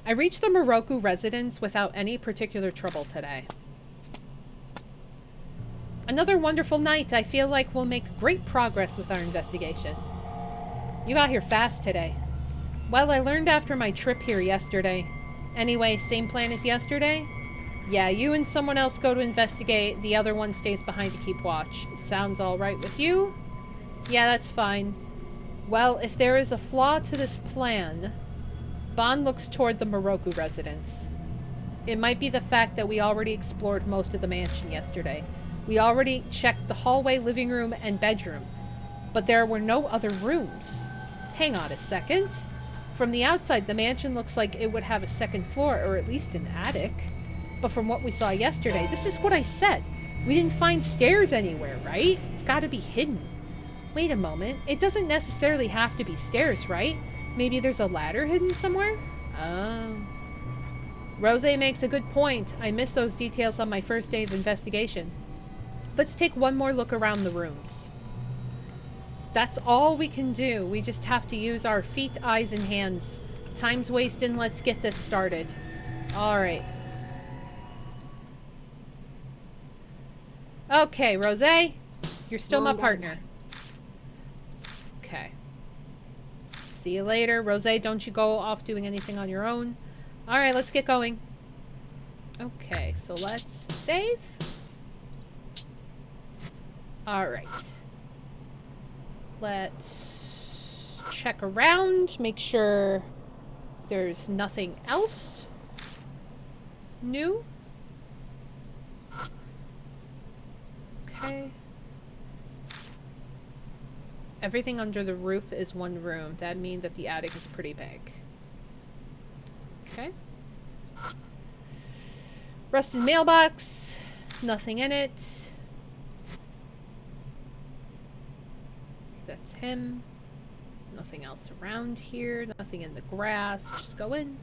I reached the Moroku residence without any particular trouble today. Another wonderful night. I feel like we'll make great progress with our investigation. You got here fast today. Well, I learned after my trip here yesterday. Anyway, same plan as yesterday? Yeah, you and someone else go to investigate, the other one stays behind to keep watch. Sounds alright with you? Yeah, that's fine. Well, if there is a flaw to this plan... Bond looks toward the Moroku residence. It might be the fact that we already explored most of the mansion yesterday. We already checked the hallway, living room, and bedroom. But there were no other rooms. Hang on a second. From the outside, the mansion looks like it would have a second floor, or at least an attic. But from what we saw yesterday, this is what I said. We didn't find stairs anywhere, right? It's gotta be hidden. Wait a moment. It doesn't necessarily have to be stairs, right? Maybe there's a ladder hidden somewhere? Oh. Rose makes a good point. I missed those details on my first day of investigation. Let's take one more look around the rooms. That's all we can do. We just have to use our feet, eyes, and hands. Time's wasting. Let's get this started. Alright. Okay, Rose. You're still my partner. Okay. See you later. Rose, don't you go off doing anything on your own. Alright, let's get going. Okay, so let's save. Alright. Let's check around, make sure there's nothing else new. Okay. Everything under the roof is one room. That means that the attic is pretty big. Okay. Rusted mailbox. Nothing in it. That's him. Nothing else around here. Nothing in the grass. Just go in.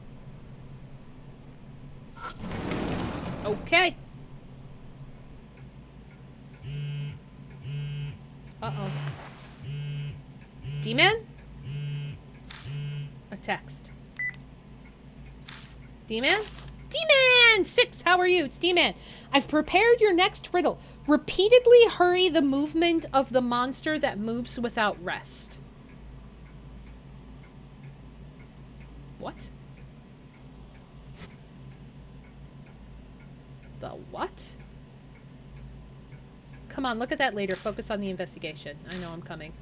Okay. Uh-oh. D-Man? A text. D-Man? D-Man! 6, how are you? It's D-Man. I've prepared your next riddle. Repeatedly hurry the movement of the monster that moves without rest. What? The what? Come on, look at that later. Focus on the investigation. I know I'm coming.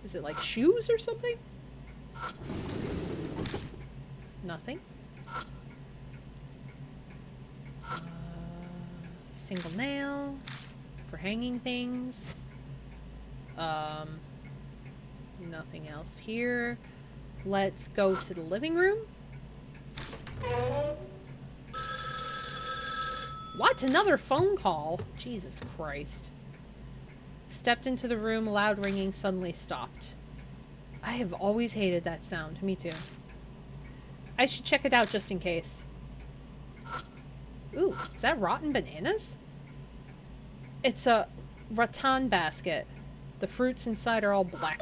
Is it like shoes or something? Nothing. Single nail for hanging things. Nothing else here. Let's go to the living room. What? Another phone call? Jesus Christ. Stepped into the room, loud ringing, suddenly stopped. I have always hated that sound. Me too. I should check it out just in case. Ooh, is that rotten bananas? It's a rattan basket. The fruits inside are all black.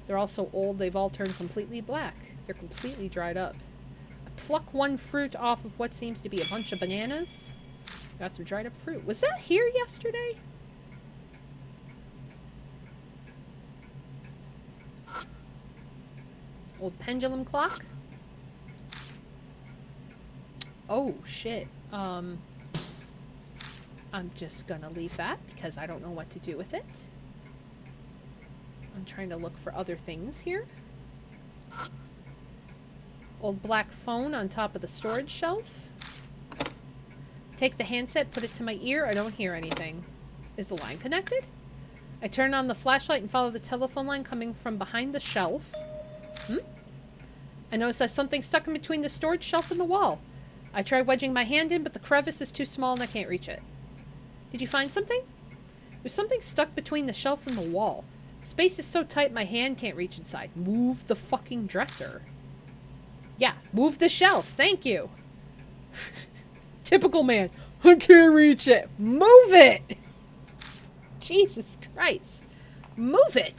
They're all so old, they've all turned completely black. They're completely dried up. I pluck one fruit off of what seems to be a bunch of bananas. Got some dried up fruit. Was that here yesterday? Old pendulum clock. Oh, shit. I'm just gonna leave that because I don't know what to do with it. I'm trying to look for other things here. Old black phone on top of the storage shelf. Take the handset, put it to my ear. I don't hear anything. Is the line connected? I turn on the flashlight and follow the telephone line coming from behind the shelf. I notice that something stuck in between the storage shelf and the wall. I try wedging my hand in, but the crevice is too small and I can't reach it. Did you find something? There's something stuck between the shelf and the wall. Space is so tight my hand can't reach inside. Move the fucking dresser. Yeah, move the shelf. Thank you. Typical man. I can't reach it. Move it! Jesus Christ. Move it!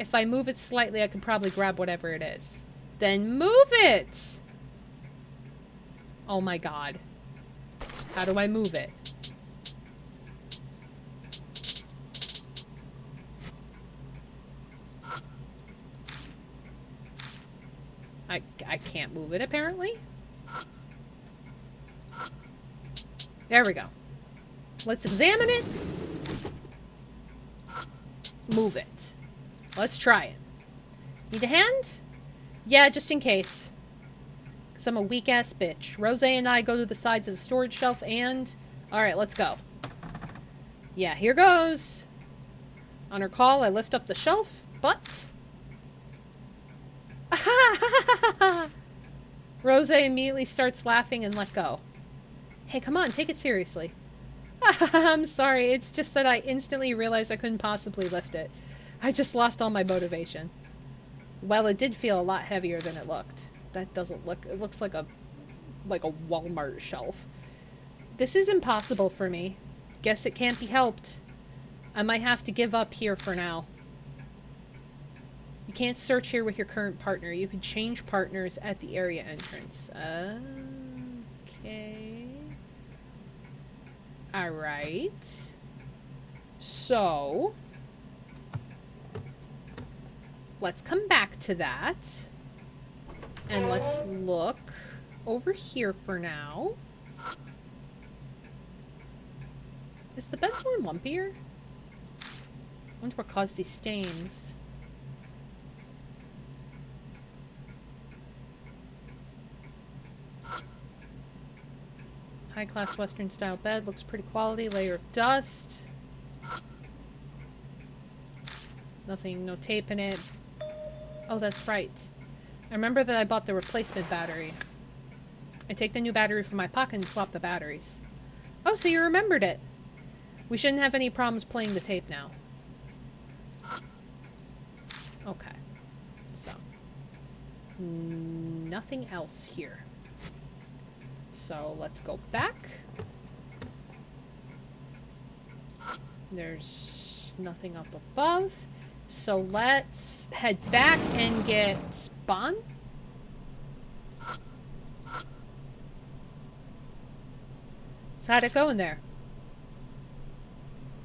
If I move it slightly, I can probably grab whatever it is. Then move it! Oh my god. How do I move it? I can't move it, apparently. There we go. Let's examine it. Move it. Let's try it. Need a hand? Yeah, just in case. Because I'm a weak-ass bitch. Rose and I go to the sides of the storage shelf and... Alright, let's go. Yeah, here goes. On her call, I lift up the shelf, but... Rose immediately starts laughing and let go. Hey, come on, take it seriously. I'm sorry, it's just that I instantly realized I couldn't possibly lift it. I just lost all my motivation. Well, it did feel a lot heavier than it looked. That doesn't look... It looks like a Walmart shelf. This is impossible for me. Guess it can't be helped. I might have to give up here for now. You can't search here with your current partner. You can change partners at the area entrance. Okay. Alright. So... let's come back to that. And let's look over here for now. Is the bed more lumpier? I wonder what caused these stains. High-class Western-style bed. Looks pretty quality. Layer of dust. Nothing, no tape in it. Oh, that's right. I remember that I bought the replacement battery. I take the new battery from my pocket and swap the batteries. Oh, so you remembered it. We shouldn't have any problems playing the tape now. Okay. So. Nothing else here. So let's go back. There's nothing up above. So let's head back and get Bon. So how'd it go in there?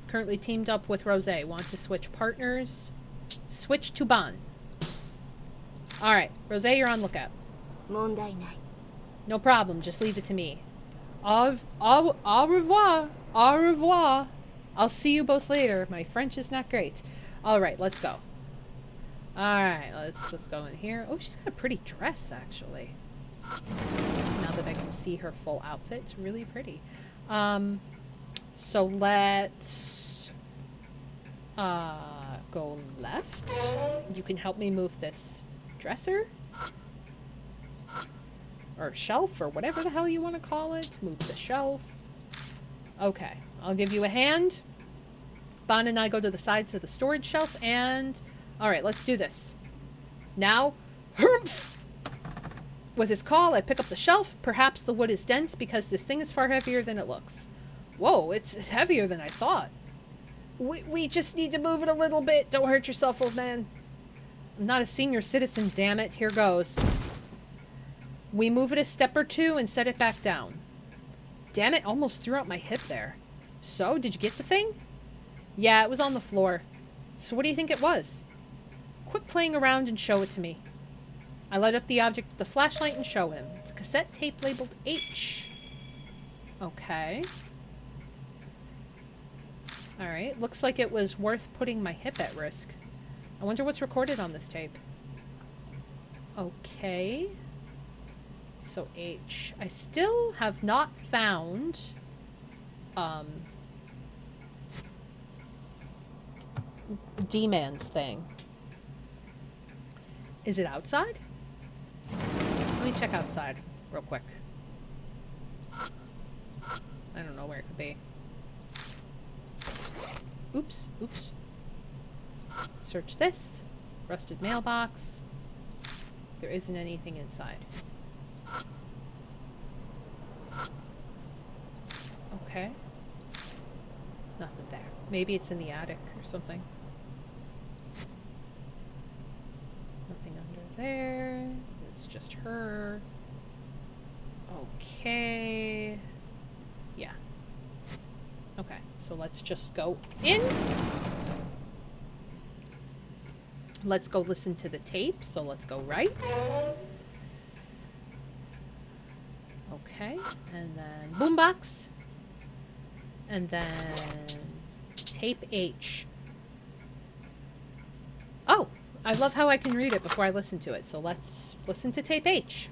Currently teamed up with Rose. Want to switch partners? Switch to Bon. Alright, Rose, you're on lookout. No problem, just leave it to me. Au revoir. Au revoir. I'll see you both later. My French is not great. Alright, let's go. Alright, let's go in here. Oh, she's got a pretty dress, actually. Now that I can see her full outfit, it's really pretty. So let's go left. You can help me move this dresser. Or shelf, or whatever the hell you want to call it. Move the shelf. Okay, I'll give you a hand. Bon and I go to the sides of the storage shelf, and... Alright, let's do this. Now... With his call, I pick up the shelf. Perhaps the wood is dense because this thing is far heavier than it looks. Whoa, it's heavier than I thought. We just need to move it a little bit. Don't hurt yourself, old man. I'm not a senior citizen, damn it. Here goes. We move it a step or two and set it back down. Damn it, almost threw out my hip there. So, did you get the thing? Yeah, it was on the floor. So what do you think it was? Quit playing around and show it to me. I light up the object with the flashlight and show him. It's a cassette tape labeled H. Okay. Alright, looks like it was worth putting my hip at risk. I wonder what's recorded on this tape. Okay. So H. I still have not found D-Man's thing. Is it outside? Let me check outside real quick. I don't know where it could be. Oops, oops. Search this. Rusted mailbox. There isn't anything inside. Okay. Nothing there. Maybe it's in the attic or something. there. It's just her. Okay. Yeah. Okay, so let's just go in. Let's go listen to the tape, so let's go right. Okay, and then boombox. And then tape H. Oh, I love how I can read it before I listen to it, so let's listen to tape H.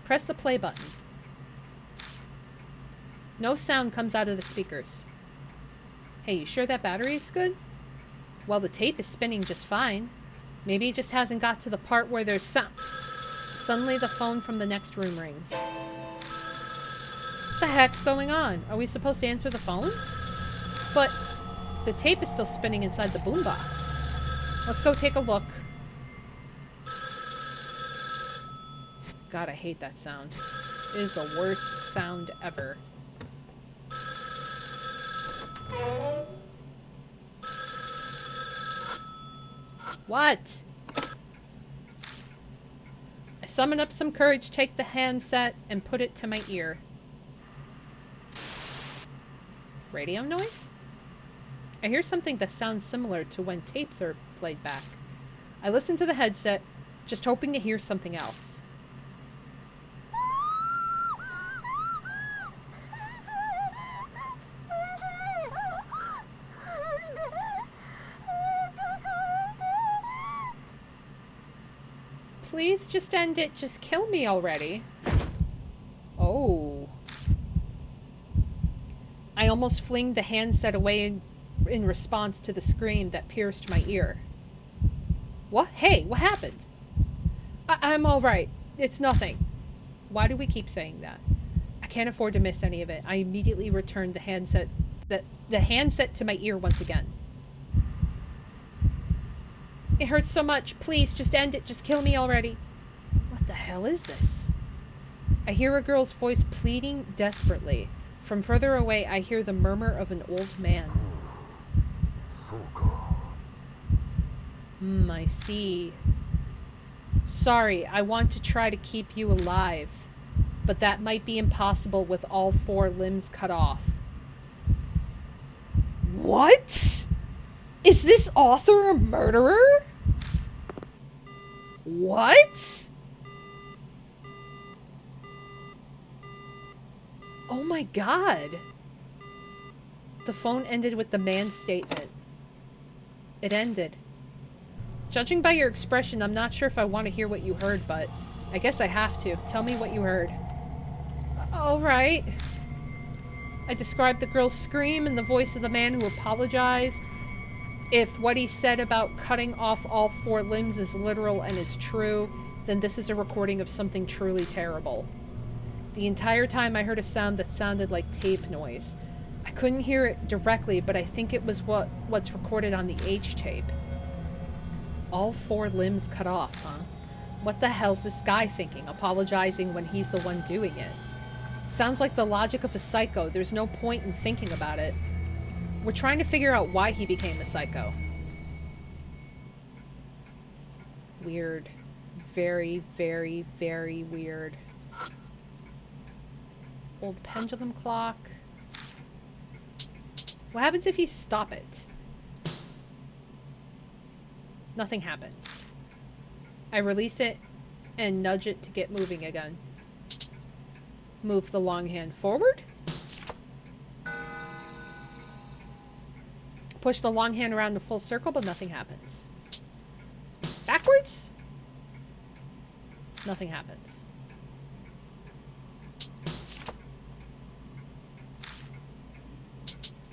Press the play button. No sound comes out of the speakers. Hey, you sure that battery is good? Well, the tape is spinning just fine. Maybe it just hasn't got to the part where there's sound. Suddenly the phone from the next room rings. What the heck's going on? Are we supposed to answer the phone? But the tape is still spinning inside the boombox. Let's go take a look. God, I hate that sound. It is the worst sound ever. What? I summon up some courage, take the handset, and put it to my ear. Radio noise? I hear something that sounds similar to when tapes are played back. I listen to the headset, just hoping to hear something else. Please just end it. Just kill me already. Oh. I almost flinged the handset away in response to the scream that pierced my ear. What? Hey, what happened? I'm all right. It's nothing. Why do we keep saying that? I can't afford to miss any of it. I immediately returned the handset to my ear once again. It hurts so much. Please, just end it. Just kill me already. What the hell is this? I hear a girl's voice pleading desperately. From further away, I hear the murmur of an old man. I see. Sorry, I want to try to keep you alive, but that might be impossible with all 4 limbs cut off. What? Is this author a murderer? What? Oh my god. The phone ended with the man's statement. It ended. Judging by your expression, I'm not sure if I want to hear what you heard, but I guess I have to. Tell me what you heard. Alright. I described the girl's scream and the voice of the man who apologized. If what he said about cutting off all 4 limbs is literal and is true, then this is a recording of something truly terrible. The entire time I heard a sound that sounded like tape noise. I couldn't hear it directly, but I think it was what's recorded on the H tape. All 4 limbs cut off, huh? What the hell's this guy thinking, apologizing when he's the one doing it? Sounds like the logic of a psycho. There's no point in thinking about it. We're trying to figure out why he became a psycho. Weird. Very, very, very weird. Old pendulum clock. What happens if you stop it? Nothing happens. I release it and nudge it to get moving again. Move the long hand forward. Push the long hand around a full circle, but nothing happens. Backwards? Nothing happens.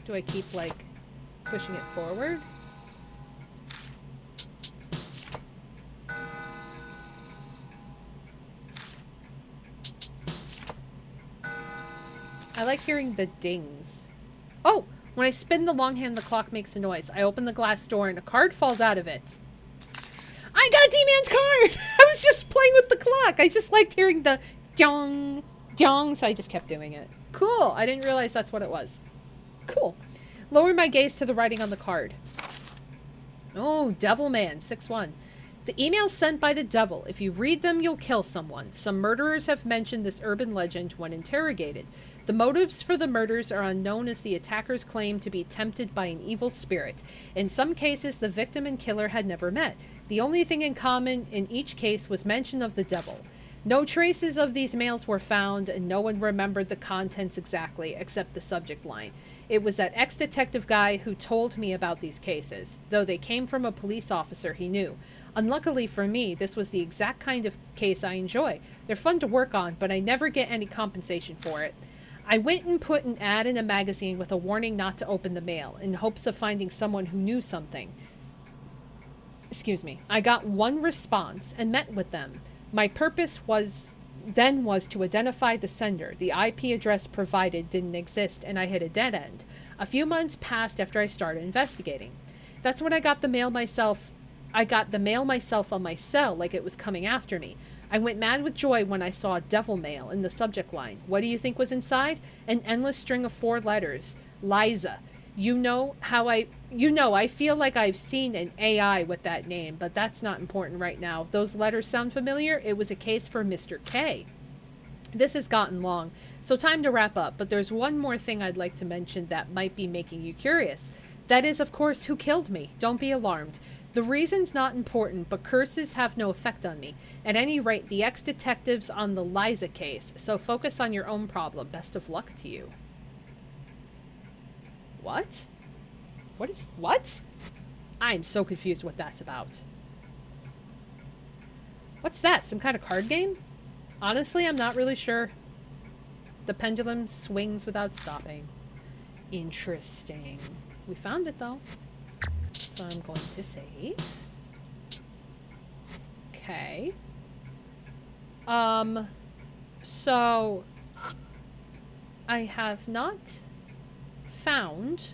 Do I keep, like, pushing it forward? I like hearing the dings. Oh! When I spin the long hand, the clock makes a noise. I open the glass door and a card falls out of it. I got D-Man's card! I was just playing with the clock. I just liked hearing the jong, jong, so I just kept doing it. Cool. I didn't realize that's what it was. Cool. Lower my gaze to the writing on the card. Oh, Devilman, 6-1. The emails sent by the devil. If you read them, you'll kill someone. Some murderers have mentioned this urban legend when interrogated. The motives for the murders are unknown as the attackers claim to be tempted by an evil spirit. In some cases, the victim and killer had never met. The only thing in common in each case was mention of the devil. No traces of these mails were found, and no one remembered the contents exactly, except the subject line. It was that ex-detective guy who told me about these cases, though they came from a police officer he knew. Unluckily for me, this was the exact kind of case I enjoy. They're fun to work on, but I never get any compensation for it. I went and put an ad in a magazine with a warning not to open the mail, in hopes of finding someone who knew something. Excuse me. I got one response and met with them. My purpose was to identify the sender. The IP address provided didn't exist, and I hit a dead end. A few months passed after I started investigating. That's when I got the mail myself on my cell, like it was coming after me. I went mad with joy when I saw devil mail in the subject line. What do you think was inside? An endless string of 4 letters. Liza. I feel like I've seen an AI with that name, but that's not important right now. Those letters sound familiar? It was a case for Mr. K. This has gotten long, so time to wrap up, but there's one more thing I'd like to mention that might be making you curious. That is, of course, who killed me. Don't be alarmed. The reason's not important, but curses have no effect on me. At any rate, the ex-detective's on the Liza case, so focus on your own problem. Best of luck to you. What? What? I'm so confused what that's about. What's that? Some kind of card game? Honestly, I'm not really sure. The pendulum swings without stopping. Interesting. We found it, though. So I'm going to save. Okay. So I have not found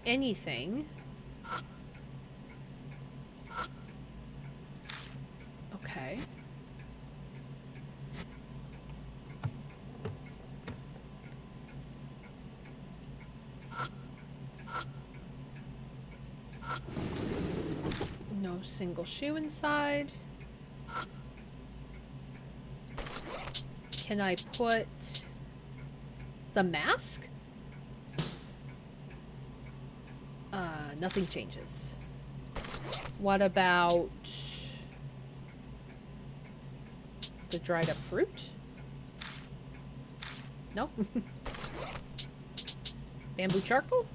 anything. Okay. No single shoe inside. Can I put the mask? Nothing changes. What about the dried up fruit? No? Bamboo charcoal?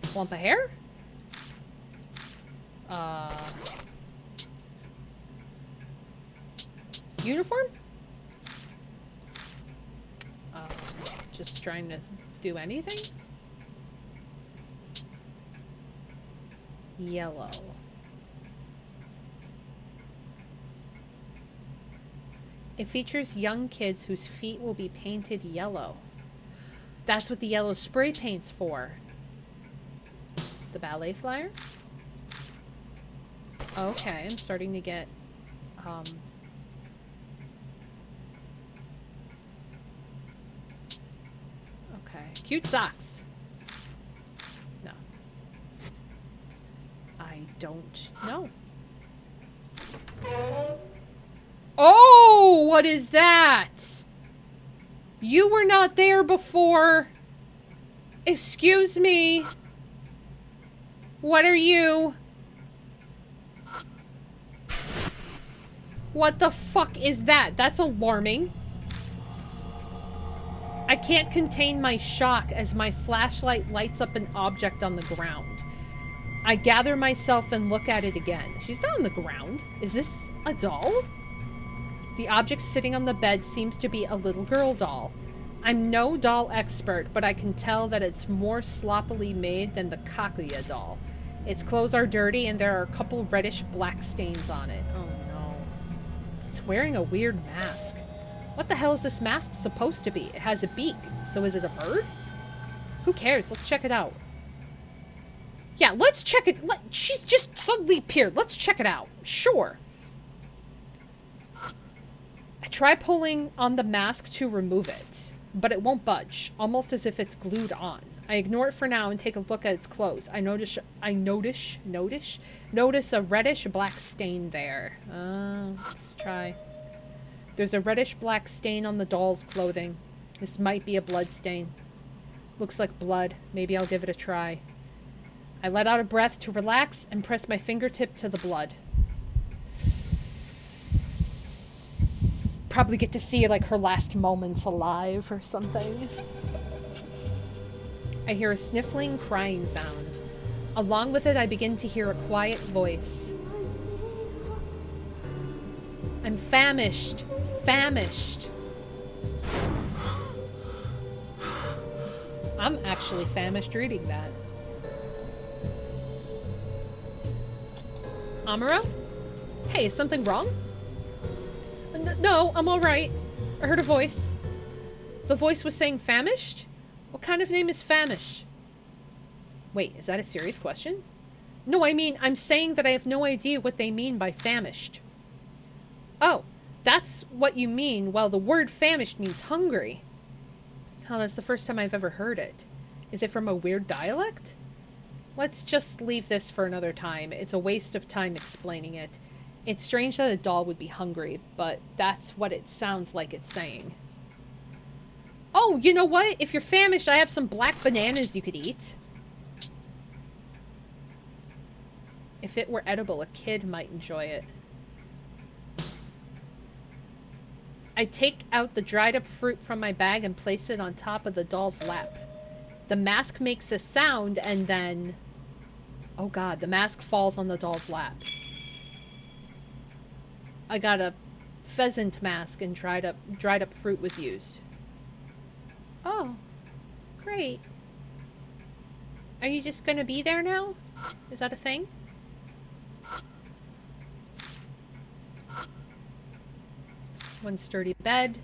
Clump of hair? Uniform? Just trying to do anything? Yellow. It features young kids whose feet will be painted yellow. That's what the yellow spray paint's for. The ballet flyer? Okay, I'm starting to get, okay. Cute socks. No. I don't know. Oh, what is that? You were not there before. Excuse me. What are you? What the fuck is that? That's alarming. I can't contain my shock as my flashlight lights up an object on the ground. I gather myself and look at it again. She's not on the ground. Is this a doll? The object sitting on the bed seems to be a little girl doll. I'm no doll expert, but I can tell that it's more sloppily made than the Kaguya doll. Its clothes are dirty and there are a couple reddish-black stains on it. Oh no. It's wearing a weird mask. What the hell is this mask supposed to be? It has a beak, so is it a bird? Who cares? Let's check it out. Yeah, let's check it. She's just suddenly appeared. Let's check it out. Sure. I try pulling on the mask to remove it. but it won't budge, almost as if it's glued on. I ignore it for now and take a look at its clothes. I notice a reddish black stain there. Let's try. There's a reddish black stain on the doll's clothing. This might be a blood stain. Looks like blood. Maybe I'll give it a try. I let out a breath to relax and press my fingertip to the blood. Probably get to see like her last moments alive or something. I hear a sniffling, crying sound. Along with it, I begin to hear a quiet voice. I'm famished. Famished. I'm actually famished reading that. Amuro? Hey, is something wrong? No, I'm alright. I heard a voice. The voice was saying famished? What kind of name is Famish? Wait, is that a serious question? No, I mean, I'm saying that I have no idea what they mean by famished. Oh, that's what you mean. Well, the word famished means hungry. Oh, that's the first time I've ever heard it. Is it from a weird dialect? Let's just leave this for another time. It's a waste of time explaining it. It's strange that a doll would be hungry, but that's what it sounds like it's saying. Oh, you know what? If you're famished, I have some black bananas you could eat. If it were edible, a kid might enjoy it. I take out the dried up fruit from my bag and place it on top of the doll's lap. The mask makes a sound and then... Oh god, the mask falls on the doll's lap. I got a pheasant mask and dried up fruit was used. Oh, great. Are you just gonna be there now? Is that a thing? One sturdy bed.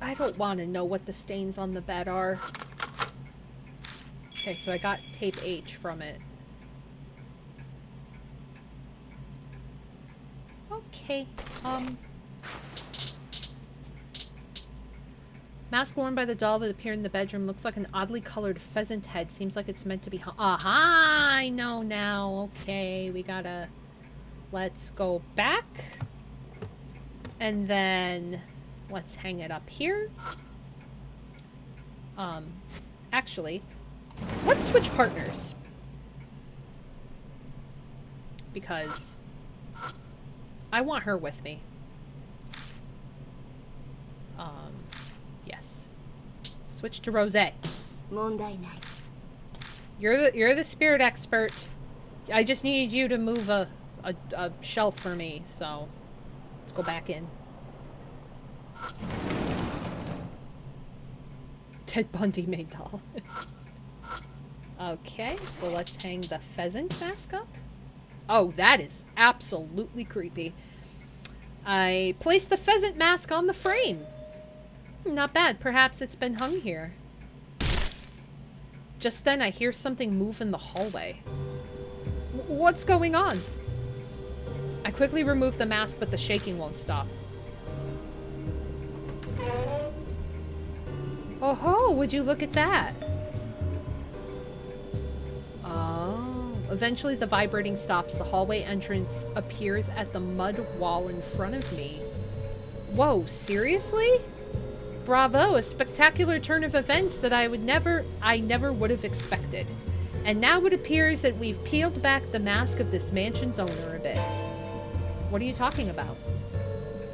I don't want to know what the stains on the bed are. Okay, so I got tape H from it. Okay, mask worn by the doll that appeared in the bedroom looks like an oddly colored pheasant head. Seems like it's meant to be... Aha! I know now. Okay, we gotta... Let's go back. And then... Let's hang it up here. Actually... Let's switch partners. Because... I want her with me. Yes. Switch to Rosé. You're the spirit expert. I just need you to move a shelf for me, so let's go back in. Ted Bundy made doll. Okay, so let's hang the pheasant mask up. Oh, that is absolutely creepy. I place the pheasant mask on the frame. Not bad. Perhaps it's been hung here. Just then I hear something move in the hallway. What's going on? I quickly remove the mask, but the shaking won't stop. Oh ho, would you look at that? Oh. Eventually the vibrating stops. The hallway entrance appears at the mud wall in front of me. Whoa, seriously? Bravo, a spectacular turn of events that I never would have expected. And now it appears that we've peeled back the mask of this mansion's owner a bit. What are you talking about?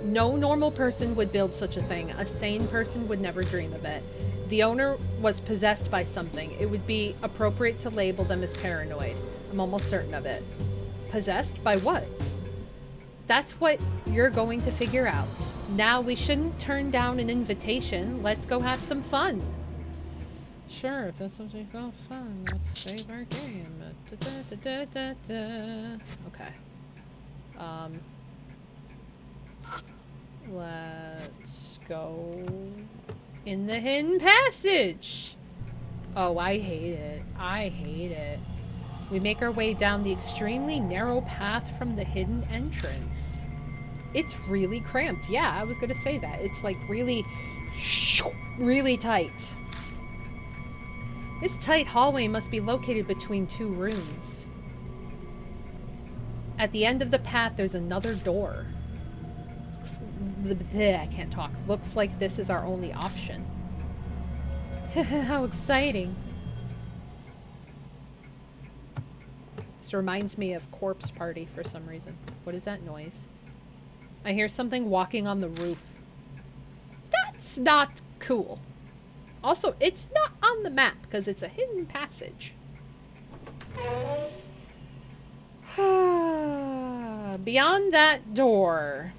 No normal person would build such a thing. A sane person would never dream of it. The owner was possessed by something. It would be appropriate to label them as paranoid. I'm almost certain of it. Possessed by what? That's what you're going to figure out. Now we shouldn't turn down an invitation. Let's go have some fun. Sure, if that's what you call fun, let's save our game. Okay. Let's go in the hidden passage. Oh, I hate it. I hate it. We make our way down the extremely narrow path from the hidden entrance. It's really cramped. Yeah, I was going to say that. It's like really, really tight. This tight hallway must be located between two rooms. At the end of the path, there's another door. I can't talk. Looks like this is our only option. How exciting. This reminds me of Corpse Party for some reason. What is that noise? I hear something walking on the roof. That's not cool. Also, it's not on the map because it's a hidden passage. Beyond that door.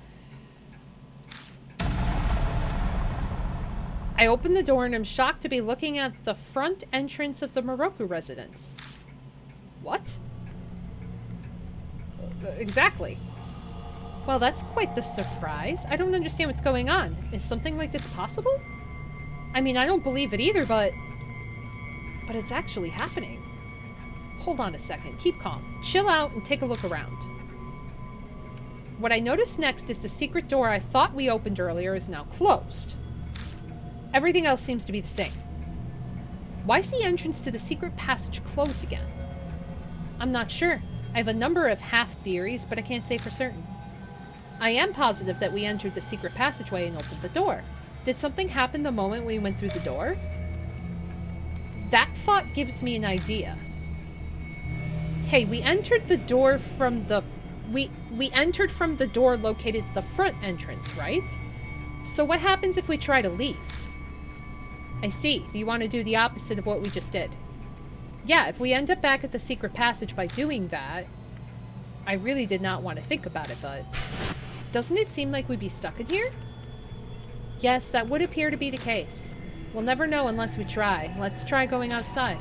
I open the door and I'm shocked to be looking at the front entrance of the Moroku residence. What? Exactly. Well, that's quite the surprise. I don't understand what's going on. Is something like this possible? I mean, I don't believe it either, but it's actually happening. Hold on a second. Keep calm. Chill out and take a look around. What I notice next is the secret door I thought we opened earlier is now closed. Everything else seems to be the same. Why is the entrance to the secret passage closed again? I'm not sure. I have a number of half theories, but I can't say for certain. I am positive that we entered the secret passageway and opened the door. Did something happen the moment we went through the door? That thought gives me an idea. Hey, we entered the door from the... We entered from the door located at the front entrance, right? So what happens if we try to leave? I see. So you want to do the opposite of what we just did. Yeah, if we end up back at the secret passage by doing that... I really did not want to think about it, but... Doesn't it seem like we'd be stuck in here? Yes, that would appear to be the case. We'll never know unless we try. Let's try going outside.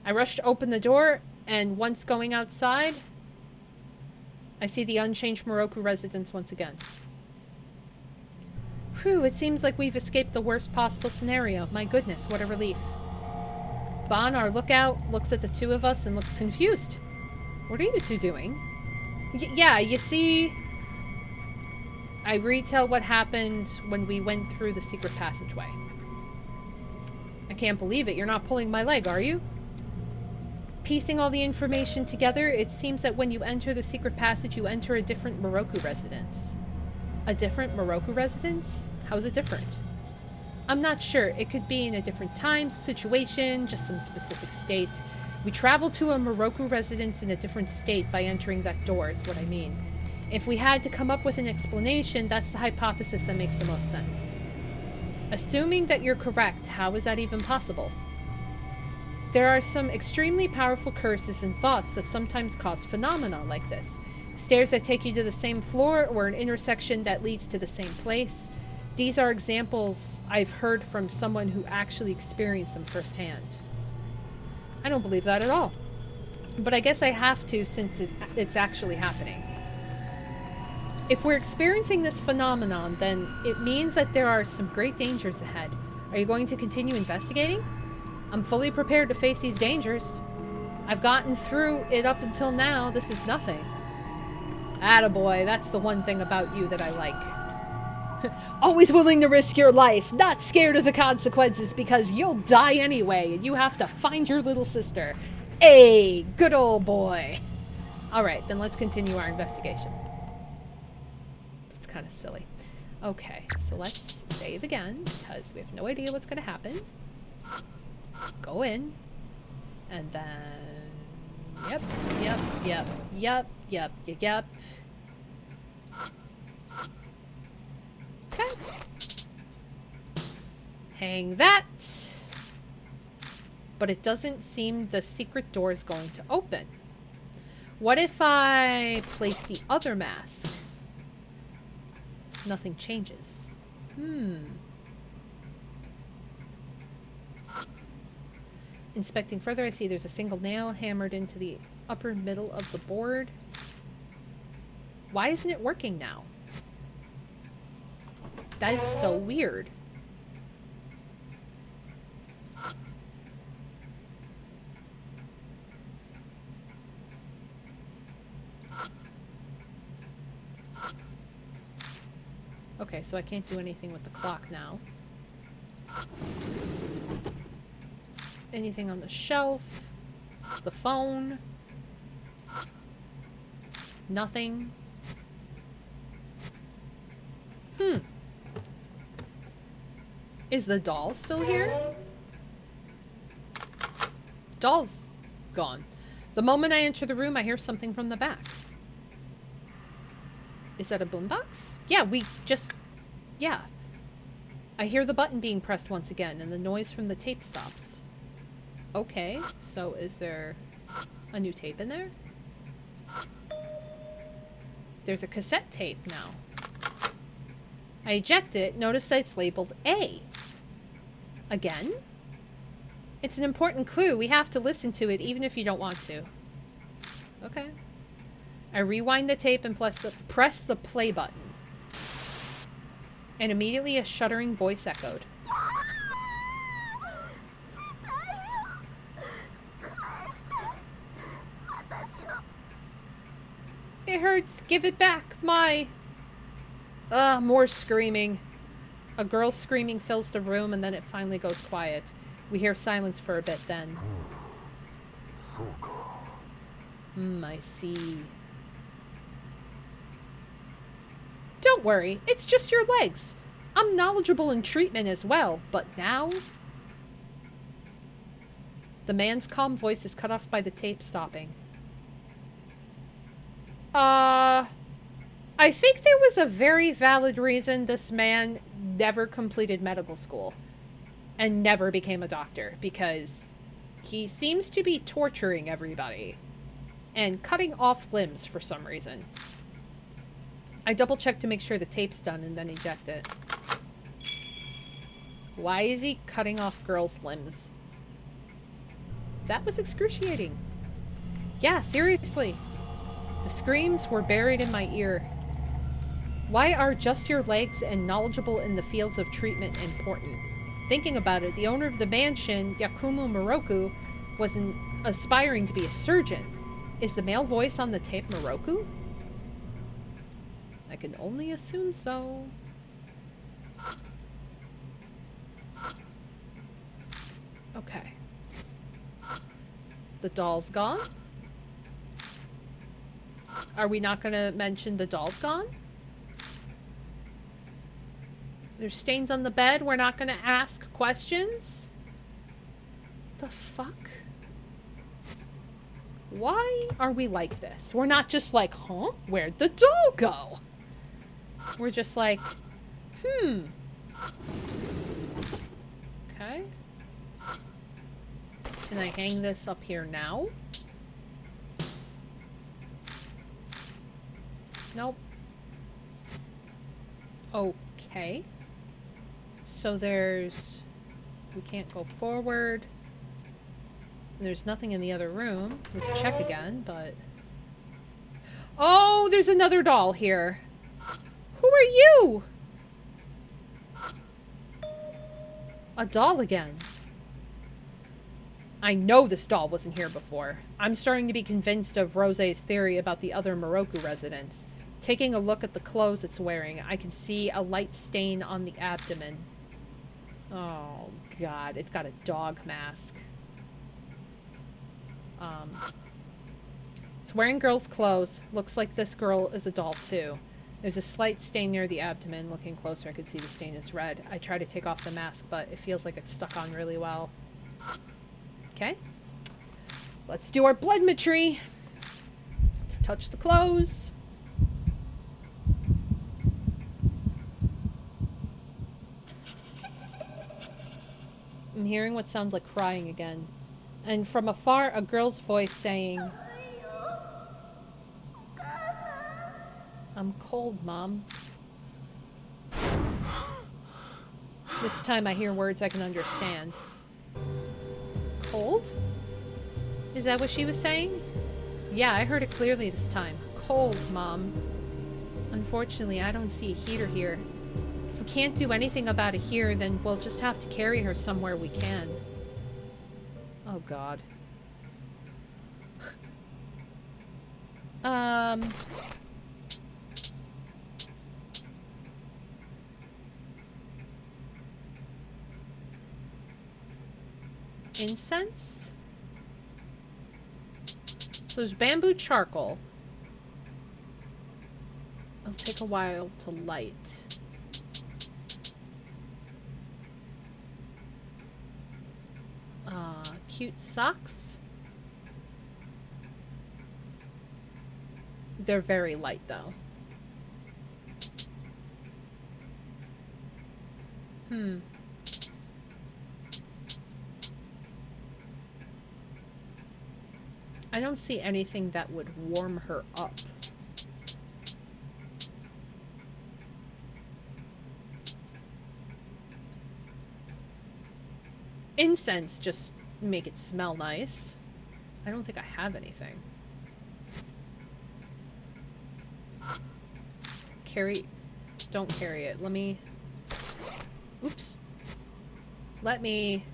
I rush to open the door, and once going outside, I see the unchanged Moroku residence once again. Whew, it seems like we've escaped the worst possible scenario. My goodness, what a relief. Bon, our lookout, looks at the two of us and looks confused. What are you two doing? Yeah, you see, I retell what happened when we went through the secret passageway. I can't believe it. You're not pulling my leg, are you? Piecing all the information together, it seems that when you enter the secret passage, you enter a different Moroku residence. A different Moroku residence? How is it different? I'm not sure. It could be in a different time, situation, just some specific state. We travel to a Moroku residence in a different state by entering that door, is what I mean. If we had to come up with an explanation, that's the hypothesis that makes the most sense. Assuming that you're correct, how is that even possible? There are some extremely powerful curses and thoughts that sometimes cause phenomena like this. Stairs that take you to the same floor or an intersection that leads to the same place. These are examples I've heard from someone who actually experienced them firsthand. I don't believe that at all. But I guess I have to since it's actually happening. If we're experiencing this phenomenon, then it means that there are some great dangers ahead. Are you going to continue investigating? I'm fully prepared to face these dangers. I've gotten through it up until now. This is nothing. Attaboy, that's the one thing about you that I like. Always willing to risk your life, not scared of the consequences because you'll die anyway and you have to find your little sister. Hey, good old boy. Alright, then let's continue our investigation. That's kind of silly. Okay, so let's save again because we have no idea what's going to happen. Go in. And then... Yep. Okay. Hang that. But it doesn't seem the secret door is going to open. What if I place the other mask? Nothing changes. Inspecting further, I see there's a single nail hammered into the upper middle of the board. Why isn't it working now? That is so weird. Okay, so I can't do anything with the clock now. Anything on the shelf? The phone? Nothing. Is the doll still here? Doll's gone. The moment I enter the room, I hear something from the back. Is that a boombox? Yeah, yeah. I hear the button being pressed once again, and the noise from the tape stops. Okay, so is there a new tape in there? There's a cassette tape now. I eject it, notice that it's labeled A. Again? It's an important clue. We have to listen to it even if you don't want to. Okay. I rewind the tape and press the play button. And immediately a shuddering voice echoed. It hurts. Give it back. More screaming. A girl's screaming fills the room and then it finally goes quiet. We hear silence for a bit then. I see. Don't worry, it's just your legs. I'm knowledgeable in treatment as well, but now... The man's calm voice is cut off by the tape stopping. I think there was a very valid reason this man never completed medical school and never became a doctor, because he seems to be torturing everybody and cutting off limbs for some reason. I double check to make sure the tape's done and then eject it. Why is he cutting off girls' limbs? That was excruciating. Yeah, seriously. The screams were buried in my ear. Why are just your legs and knowledgeable in the fields of treatment important? Thinking about it, the owner of the mansion, Yakumo Moroku, was aspiring to be a surgeon. Is the male voice on the tape Moroku? I can only assume so. Okay. The doll's gone? Are we not going to mention the doll's gone? There's stains on the bed. We're not going to ask questions? The fuck? Why are we like this? We're not just like, huh? Where'd the doll go? We're just like, Okay. Can I hang this up here now? Nope. Okay. So we can't go forward. There's nothing in the other room. We can check again, but... Oh, there's another doll here. Who are you? A doll again. I know this doll wasn't here before. I'm starting to be convinced of Rose's theory about the other Moroku residents. Taking a look at the clothes it's wearing, I can see a light stain on the abdomen. Oh, God. It's got a dog mask. It's wearing girl's clothes. Looks like this girl is a doll, too. There's a slight stain near the abdomen. Looking closer, I could see the stain is red. I try to take off the mask, but it feels like it's stuck on really well. Okay. Let's do our bloodmetry. Let's touch the clothes. I'm hearing what sounds like crying again. And from afar, a girl's voice saying, "I'm cold, Mom." This time I hear words I can understand. Cold? Is that what she was saying? Yeah, I heard it clearly this time. Cold, Mom. Unfortunately, I don't see a heater here. If we can't do anything about it here, then we'll just have to carry her somewhere we can. Oh, God. incense? So there's bamboo charcoal. It'll take a while to light. Cute socks. They're very light though. I don't see anything that would warm her up. Incense, just make it smell nice. I don't think I have anything. Don't carry it. Let me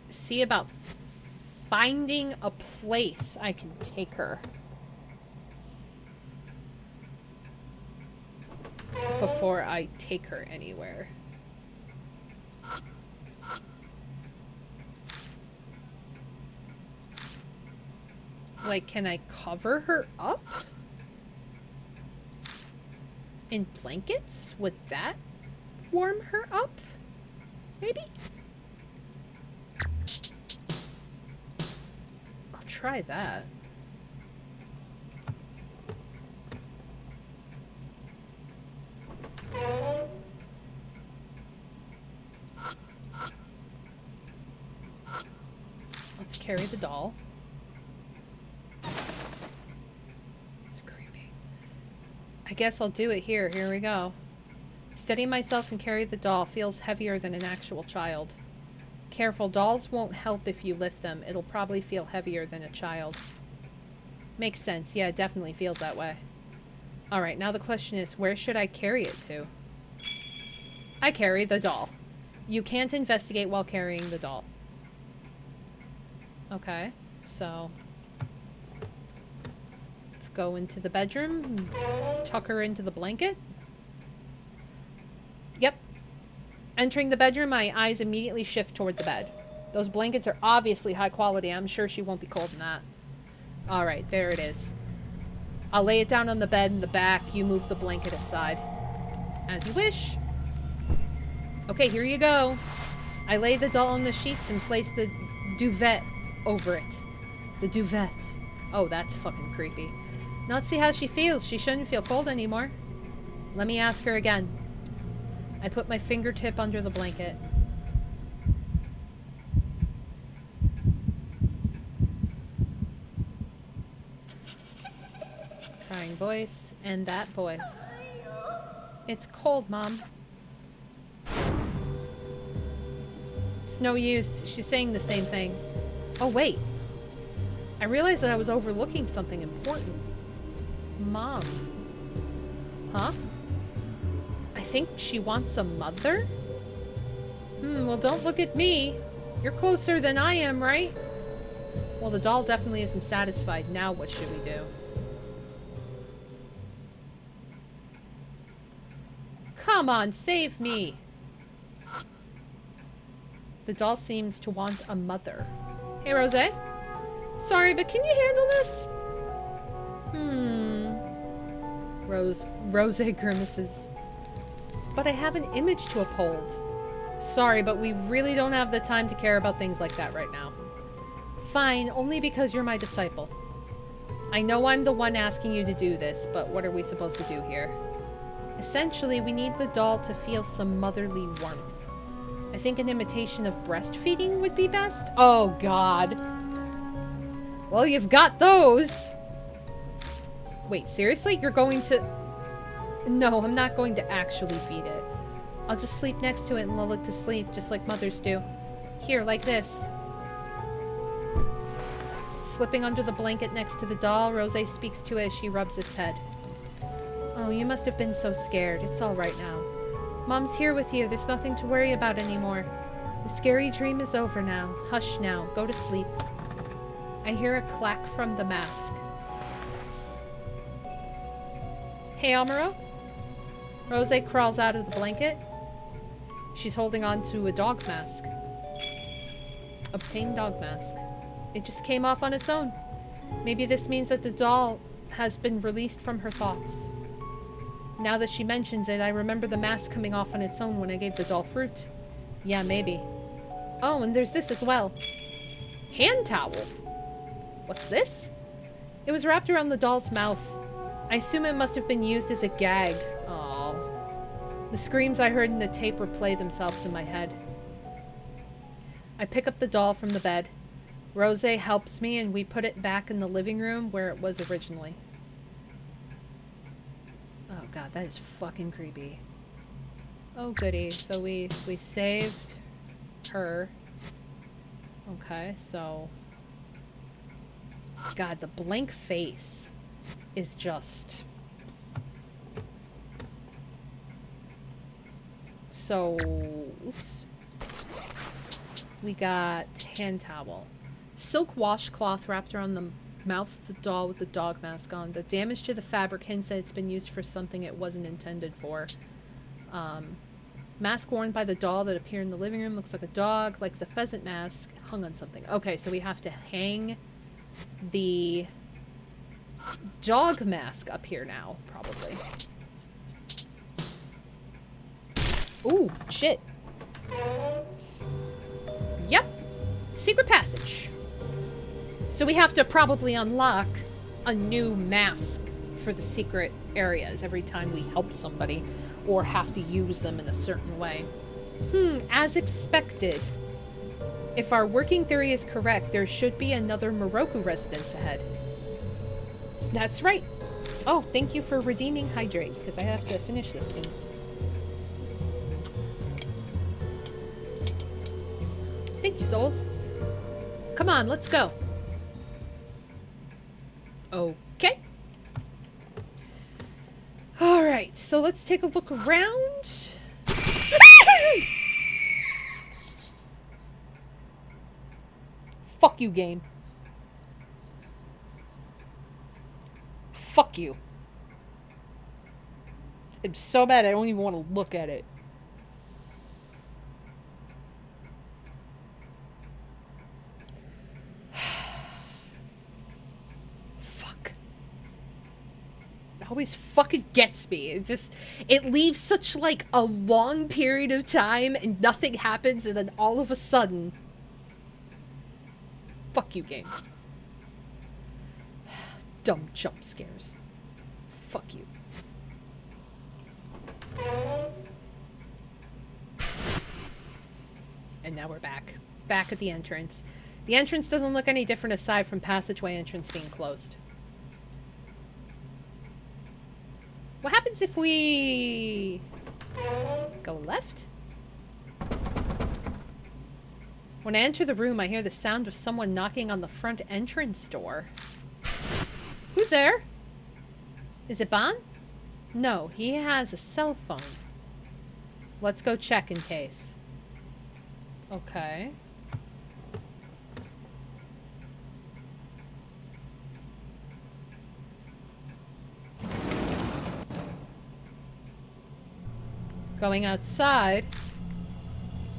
see about finding a place I can take her before I take her anywhere. Like, can I cover her up in blankets? Would that warm her up? Maybe? I'll try that. Let's carry the doll. I guess I'll do it here. Here we go. Steady myself and carry the doll. Feels heavier than an actual child. Careful, dolls won't help if you lift them. It'll probably feel heavier than a child. Makes sense. Yeah, it definitely feels that way. Alright, now the question is, where should I carry it to? I carry the doll. You can't investigate while carrying the doll. Okay, so... go into the bedroom, tuck her into the blanket. Yep. Entering the bedroom, my eyes immediately shift toward the bed. Those blankets are obviously high quality. I'm sure she won't be cold in that. Alright, there it is. I'll lay it down on the bed in the back. You move the blanket aside. As you wish. Okay, here you go. I lay the doll on the sheets and place the duvet over it. The duvet. Oh, that's fucking creepy. Now let's see how she feels. She shouldn't feel cold anymore. Let me ask her again. I put my fingertip under the blanket. Crying voice, and that voice. It's cold, Mom. It's no use. She's saying the same thing. Oh, wait. I realized that I was overlooking something important. Mom. Huh? I think she wants a mother? Well, don't look at me. You're closer than I am, right? Well, the doll definitely isn't satisfied. Now what should we do? Come on, save me. The doll seems to want a mother. Hey, Rose. Sorry, but can you handle this? Rose grimaces. But I have an image to uphold. Sorry, but we really don't have the time to care about things like that right now. Fine, only because you're my disciple. I know I'm the one asking you to do this, but what are we supposed to do here? Essentially, we need the doll to feel some motherly warmth. I think an imitation of breastfeeding would be best. Oh, God. Well, you've got those. Wait, seriously? You're going to... No, I'm not going to actually feed it. I'll just sleep next to it and lull it to sleep, just like mothers do. Here, like this. Slipping under the blanket next to the doll, Rose speaks to it as she rubs its head. Oh, you must have been so scared. It's all right now. Mom's here with you. There's nothing to worry about anymore. The scary dream is over now. Hush now. Go to sleep. I hear a clack from the mask. Hey, Amuro? Rose crawls out of the blanket. She's holding on to a dog mask. Obtain dog mask. It just came off on its own. Maybe this means that the doll has been released from her thoughts. Now that she mentions it, I remember the mask coming off on its own when I gave the doll fruit. Yeah, maybe. Oh, and there's this as well. Hand towel. What's this? It was wrapped around the doll's mouth. I assume it must have been used as a gag. Aww. The screams I heard in the tape replay themselves in my head. I pick up the doll from the bed. Rose helps me and we put it back in the living room where it was originally. Oh god, that is fucking creepy. Oh goody, so we saved her. Okay, so... God, the blank face is just... So... Oops. We got hand towel. Silk washcloth wrapped around the mouth of the doll with the dog mask on. The damage to the fabric hints that it's been used for something it wasn't intended for. Mask worn by the doll that appeared in the living room looks like a dog, like the pheasant mask hung on something. Okay, so we have to hang the dog mask up here now, probably. Ooh, shit. Yep. Secret passage. So we have to probably unlock a new mask for the secret areas every time we help somebody or have to use them in a certain way. As expected. If our working theory is correct, there should be another Moroku residence ahead. That's right. Oh, thank you for redeeming Hydrate, because I have to finish this soon. Thank you, souls. Come on, let's go. Okay. Alright, so let's take a look around. Fuck you, game. Fuck you. I'm so bad I don't even want to look at it. Fuck. It always fucking gets me. It leaves such like a long period of time and nothing happens and then all of a sudden... Fuck you, game. Dumb jump scares. Fuck you. And now we're back. Back at the entrance. The entrance doesn't look any different aside from passageway entrance being closed. What happens if we... go left? When I enter the room, I hear the sound of someone knocking on the front entrance door. Who's there? Is it Ban? No, he has a cell phone. Let's go check in case. Okay. Going outside.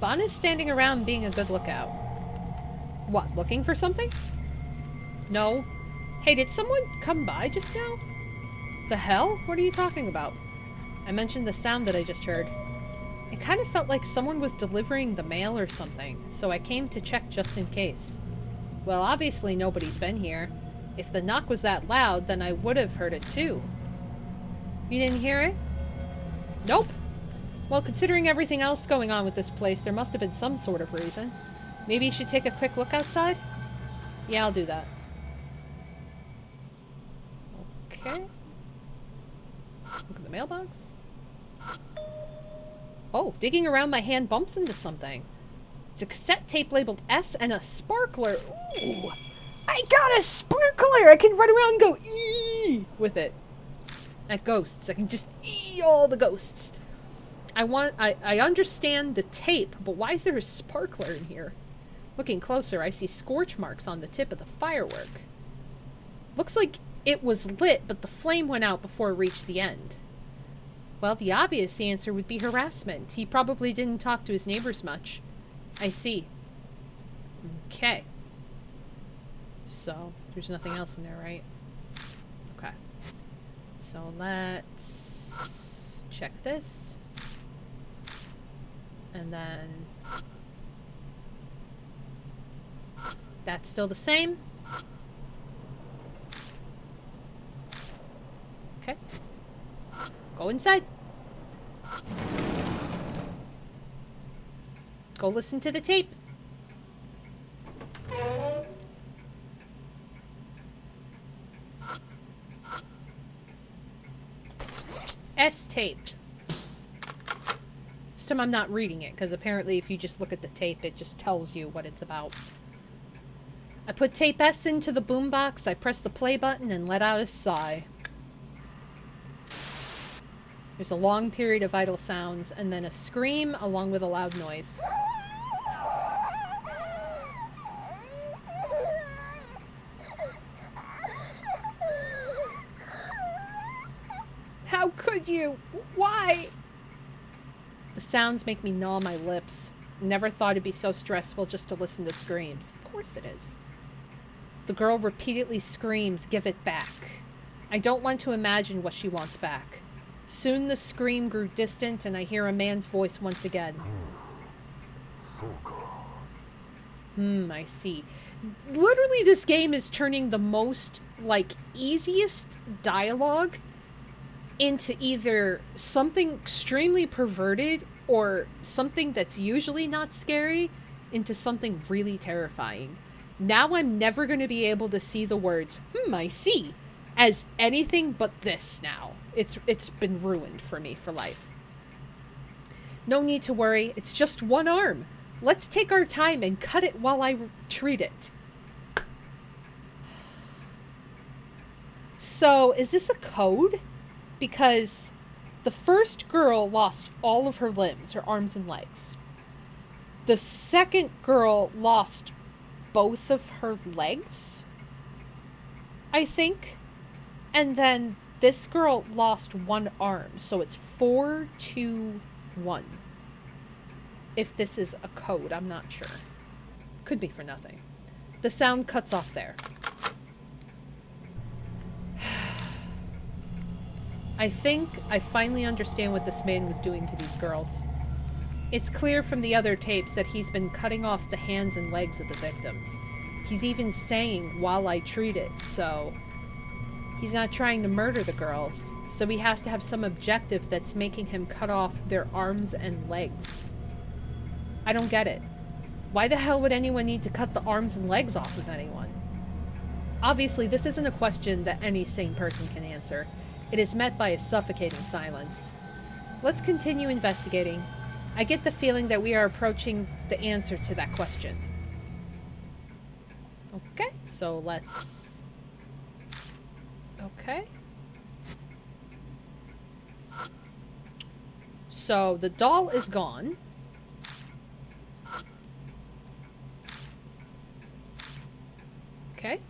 Ban is standing around being a good lookout. What, looking for something? No. Hey, did someone come by just now? The hell? What are you talking about? I mentioned the sound that I just heard. It kind of felt like someone was delivering the mail or something, so I came to check just in case. Well, obviously nobody's been here. If the knock was that loud, then I would have heard it too. You didn't hear it? Nope. Well, considering everything else going on with this place, there must have been some sort of reason. Maybe you should take a quick look outside? Yeah, I'll do that. Okay. Look at the mailbox. Oh, digging around my hand bumps into something. It's a cassette tape labeled S and a sparkler. Ooh! I got a sparkler! I can run around and go eee with it. At ghosts. I can just eee all the ghosts. I understand the tape, but why is there a sparkler in here? Looking closer, I see scorch marks on the tip of the firework. Looks like it was lit, but the flame went out before it reached the end. Well, the obvious answer would be harassment. He probably didn't talk to his neighbors much. I see. Okay. So, there's nothing else in there, right? Okay. So let's check this. And then that's still the same. Okay. Go inside. Go listen to the tape. S-tape. This time I'm not reading it, because apparently if you just look at the tape, it just tells you what it's about. I put tape S into the boombox, I press the play button, and let out a sigh. There's a long period of idle sounds, and then a scream along with a loud noise. How could you? Why? The sounds make me gnaw my lips. Never thought it'd be so stressful just to listen to screams. Of course it is. The girl repeatedly screams, "Give it back." I don't want to imagine what she wants back. Soon the scream grew distant, and I hear a man's voice once again. I see. Literally, this game is turning the most, easiest dialogue into either something extremely perverted or something that's usually not scary into something really terrifying. Now I'm never going to be able to see the words, I see, as anything but this now. It's been ruined for me for life. No need to worry, it's just one arm. Let's take our time and cut it while I treat it. So, is this a code? Because the first girl lost all of her limbs, her arms and legs. The second girl lost both of her legs, I think. And then this girl lost one arm. So it's 4, 2, 1. If this is a code, I'm not sure. Could be for nothing. The sound cuts off there. I think I finally understand what this man was doing to these girls. It's clear from the other tapes that he's been cutting off the hands and legs of the victims. He's even saying, "while I treat it," so he's not trying to murder the girls, so he has to have some objective that's making him cut off their arms and legs. I don't get it. Why the hell would anyone need to cut the arms and legs off of anyone? Obviously, this isn't a question that any sane person can answer. It is met by a suffocating silence. Let's continue investigating. I get the feeling that we are approaching the answer to that question. Okay, so let's... Okay. So the doll is gone. Okay.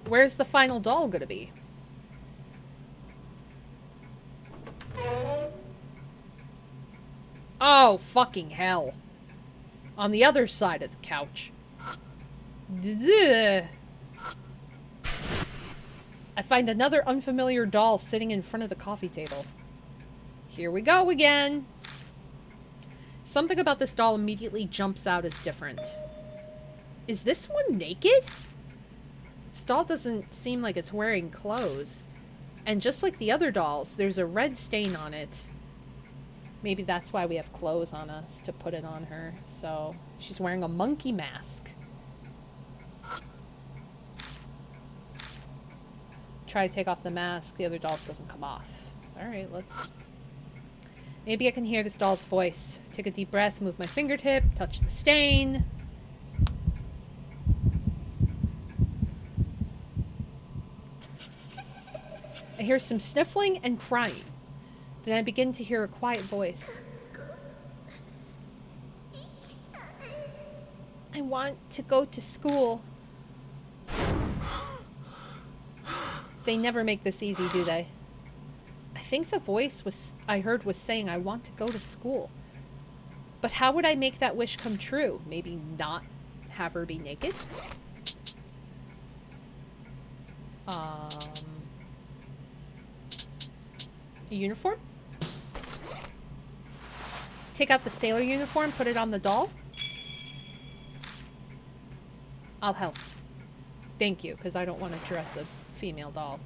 Where's the final doll gonna be? Oh, fucking hell. On the other side of the couch. I find another unfamiliar doll sitting in front of the coffee table. Here we go again. Something about this doll immediately jumps out as different. Is this one naked? This doll doesn't seem like it's wearing clothes. And just like the other dolls, there's a red stain on it. Maybe that's why we have clothes on us, to put it on her. So, she's wearing a monkey mask. Try to take off the mask, the other doll doesn't come off. Alright, let's... Maybe I can hear this doll's voice. Take a deep breath, move my fingertip, touch the stain. I hear some sniffling and crying. Then I begin to hear a quiet voice. I want to go to school. They never make this easy, do they? I think the voice I heard was saying, I want to go to school. But how would I make that wish come true? Maybe not have her be naked? A uniform? Take out the sailor uniform, put it on the doll? I'll help. Thank you, because I don't want to dress a female doll.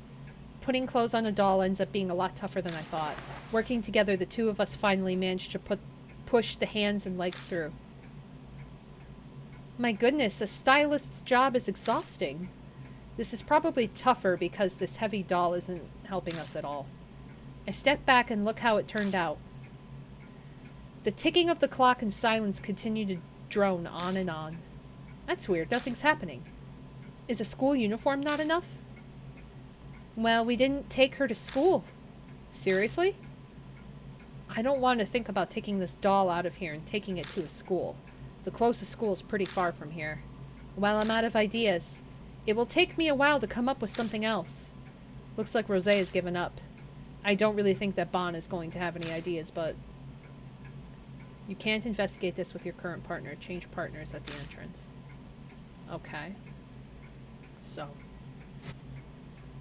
Putting clothes on a doll ends up being a lot tougher than I thought. Working together, the two of us finally managed to push the hands and legs through. My goodness, a stylist's job is exhausting. This is probably tougher because this heavy doll isn't helping us at all. I step back and look how it turned out. The ticking of the clock and silence continue to drone on and on. That's weird, nothing's happening. Is a school uniform not enough? Well, we didn't take her to school. Seriously? I don't want to think about taking this doll out of here and taking it to a school. The closest school is pretty far from here. While I'm out of ideas, it will take me a while to come up with something else. Looks like Rosé has given up. I don't really think that Bon is going to have any ideas, but... You can't investigate this with your current partner. Change partners at the entrance. Okay. So.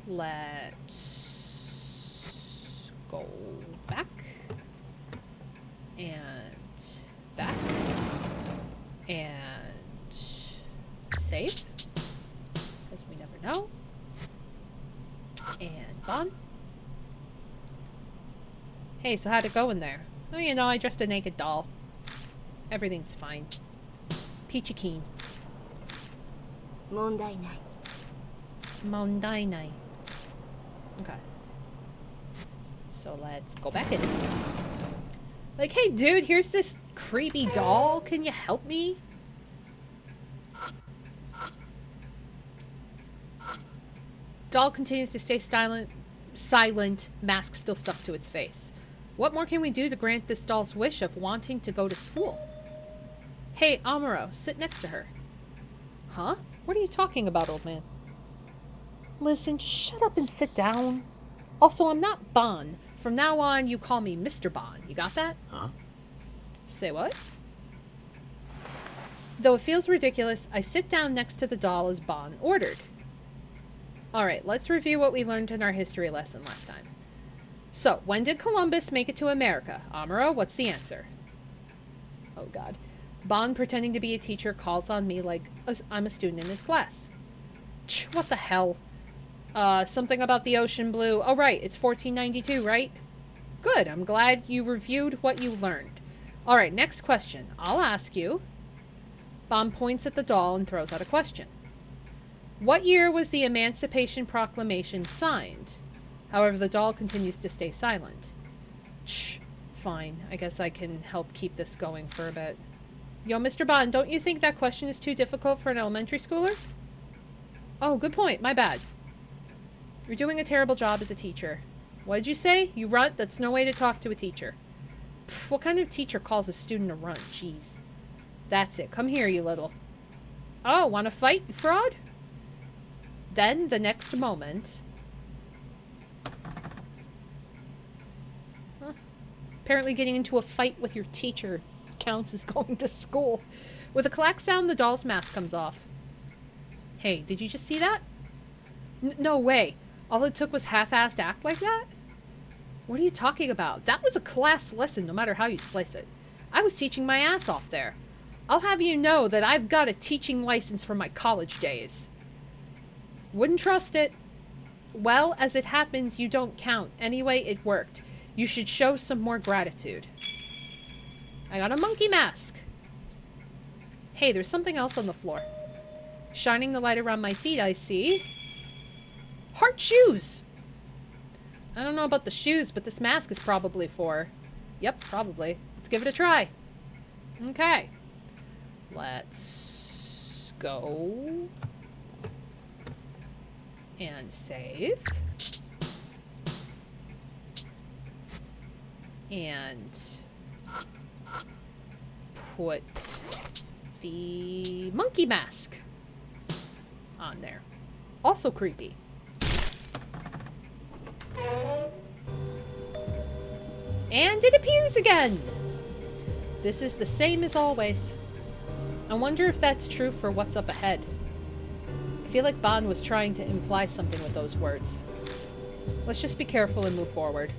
Let's go back. And back. And save. Because we never know. And Bon. Hey, so how'd it go in there? Oh, you know, I dressed a naked doll. Everything's fine. Peachy keen. 問題ない. Mondai nai. Okay. So let's go back in. Like, hey dude, here's this creepy doll. Can you help me? Doll continues to stay silent, mask still stuck to its face. What more can we do to grant this doll's wish of wanting to go to school? Hey, Amuro, sit next to her. Huh? What are you talking about, old man? Listen, just shut up and sit down. Also, I'm not Bon. From now on, you call me Mr. Bon. You got that? Huh? Say what? Though it feels ridiculous, I sit down next to the doll as Bon ordered. Alright, let's review what we learned in our history lesson last time. So, when did Columbus make it to America? Amuro, what's the answer? Oh god. Bon, pretending to be a teacher, calls on me like I'm a student in his class. What the hell? Something about the ocean blue. Oh, right, it's 1492, right? Good, I'm glad you reviewed what you learned. Alright, next question. I'll ask you. Bon points at the doll and throws out a question. What year was the Emancipation Proclamation signed? However, the doll continues to stay silent. Fine, I guess I can help keep this going for a bit. Yo, Mr. Bon, don't you think that question is too difficult for an elementary schooler? Oh, good point, my bad. You're doing a terrible job as a teacher. What did you say? You runt? That's no way to talk to a teacher. Pff, what kind of teacher calls a student a runt? Jeez. That's it. Come here, you little... Oh, want to fight, you fraud? Then, the next moment... Huh. Apparently getting into a fight with your teacher counts as going to school. With a clack sound, the doll's mask comes off. Hey, did you just see that? No way. All it took was half-assed act like that? What are you talking about? That was a class lesson, no matter how you slice it. I was teaching my ass off there. I'll have you know that I've got a teaching license from my college days. Wouldn't trust it. Well, as it happens, you don't count. Anyway, it worked. You should show some more gratitude. I got a monkey mask. Hey, there's something else on the floor. Shining the light around my feet, I see... Heart shoes! I don't know about the shoes, but this mask is probably for... Yep, probably. Let's give it a try. Okay. Let's go... And save. And... put the monkey mask on there. Also creepy. And it appears again! This is the same as always. I wonder if that's true for what's up ahead. I feel like Ban was trying to imply something with those words. Let's just be careful and move forward.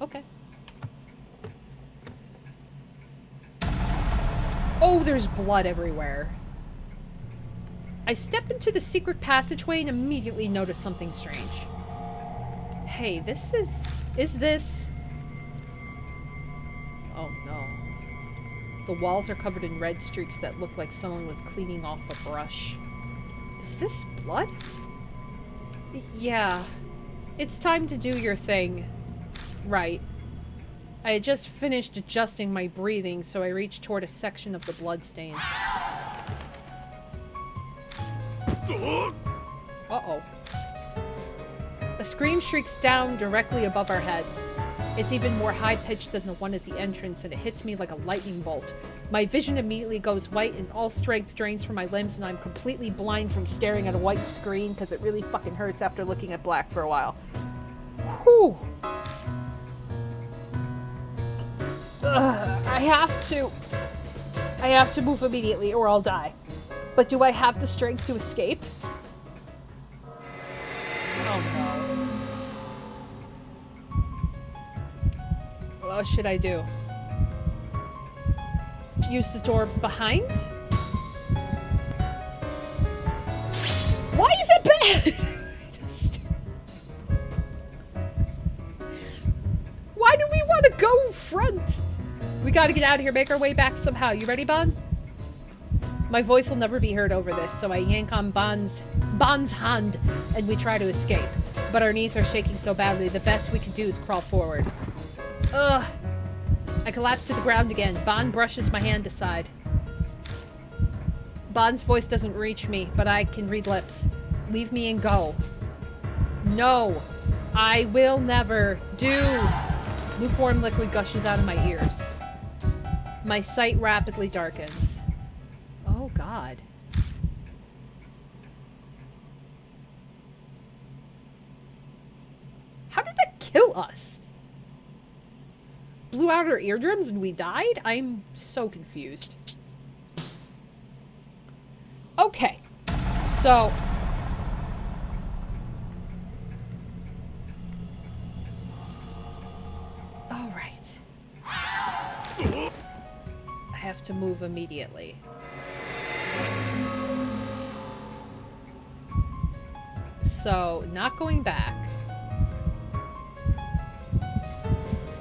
Okay. Oh, there's blood everywhere. I step into the secret passageway and immediately notice something strange. Hey, is this... Oh no. The walls are covered in red streaks that look like someone was cleaning off a brush. Is this blood? Yeah. It's time to do your thing. Right. I had just finished adjusting my breathing, so I reached toward a section of the bloodstains. Uh-oh. A scream shrieks down directly above our heads. It's even more high-pitched than the one at the entrance, and it hits me like a lightning bolt. My vision immediately goes white, and all strength drains from my limbs, and I'm completely blind from staring at a white screen, because it really fucking hurts after looking at black for a while. Whew. I have to move immediately, or I'll die. But do I have the strength to escape? Oh no. What should I do? Use the door behind? Why is it bad? Why do we want to go front? We gotta get out of here, make our way back somehow. You ready, Ban? My voice will never be heard over this, so I yank on Ban's hand and we try to escape. But our knees are shaking so badly, the best we can do is crawl forward. Ugh. I collapse to the ground again. Ban brushes my hand aside. Ban's voice doesn't reach me, but I can read lips. Leave me and go. No. I will never do. Lukewarm liquid gushes out of my ears. My sight rapidly darkens. Oh, God. How did that kill us? Blew out our eardrums and we died? I'm so confused. Okay. So... all right. I have to move immediately. So, not going back.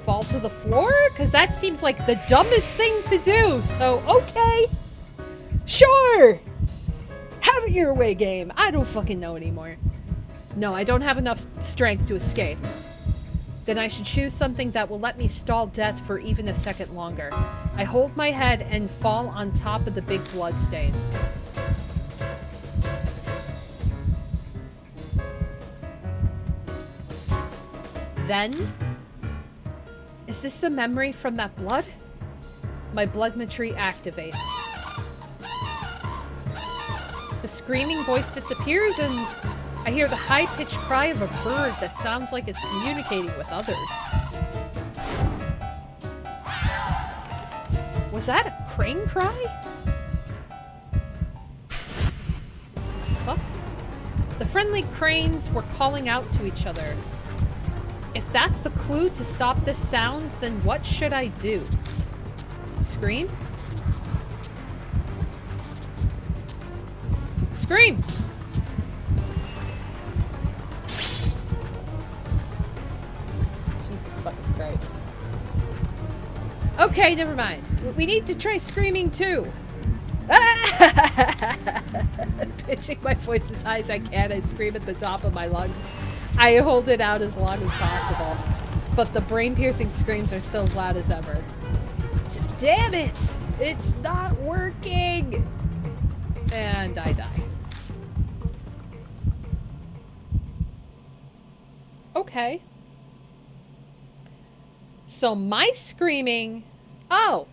Fall to the floor? Because that seems like the dumbest thing to do. So, okay. Sure. Have it your way, game. I don't fucking know anymore. No, I don't have enough strength to escape. Then I should choose something that will let me stall death for even a second longer. I hold my head and fall on top of the big blood stain. Then... is this the memory from that blood? My bloodmetry activates. The screaming voice disappears and I hear the high-pitched cry of a bird that sounds like it's communicating with others. Was that a crane cry? Fuck. The friendly cranes were calling out to each other. If that's the clue to stop this sound, then what should I do? Scream? Scream! Jesus fucking Christ. Okay, never mind. We need to try screaming too. Pitching my voice as high as I can, I scream at the top of my lungs. I hold it out as long as possible, but the brain-piercing screams are still as loud as ever. Damn it! It's not working! And I die. Okay. So my screaming... oh!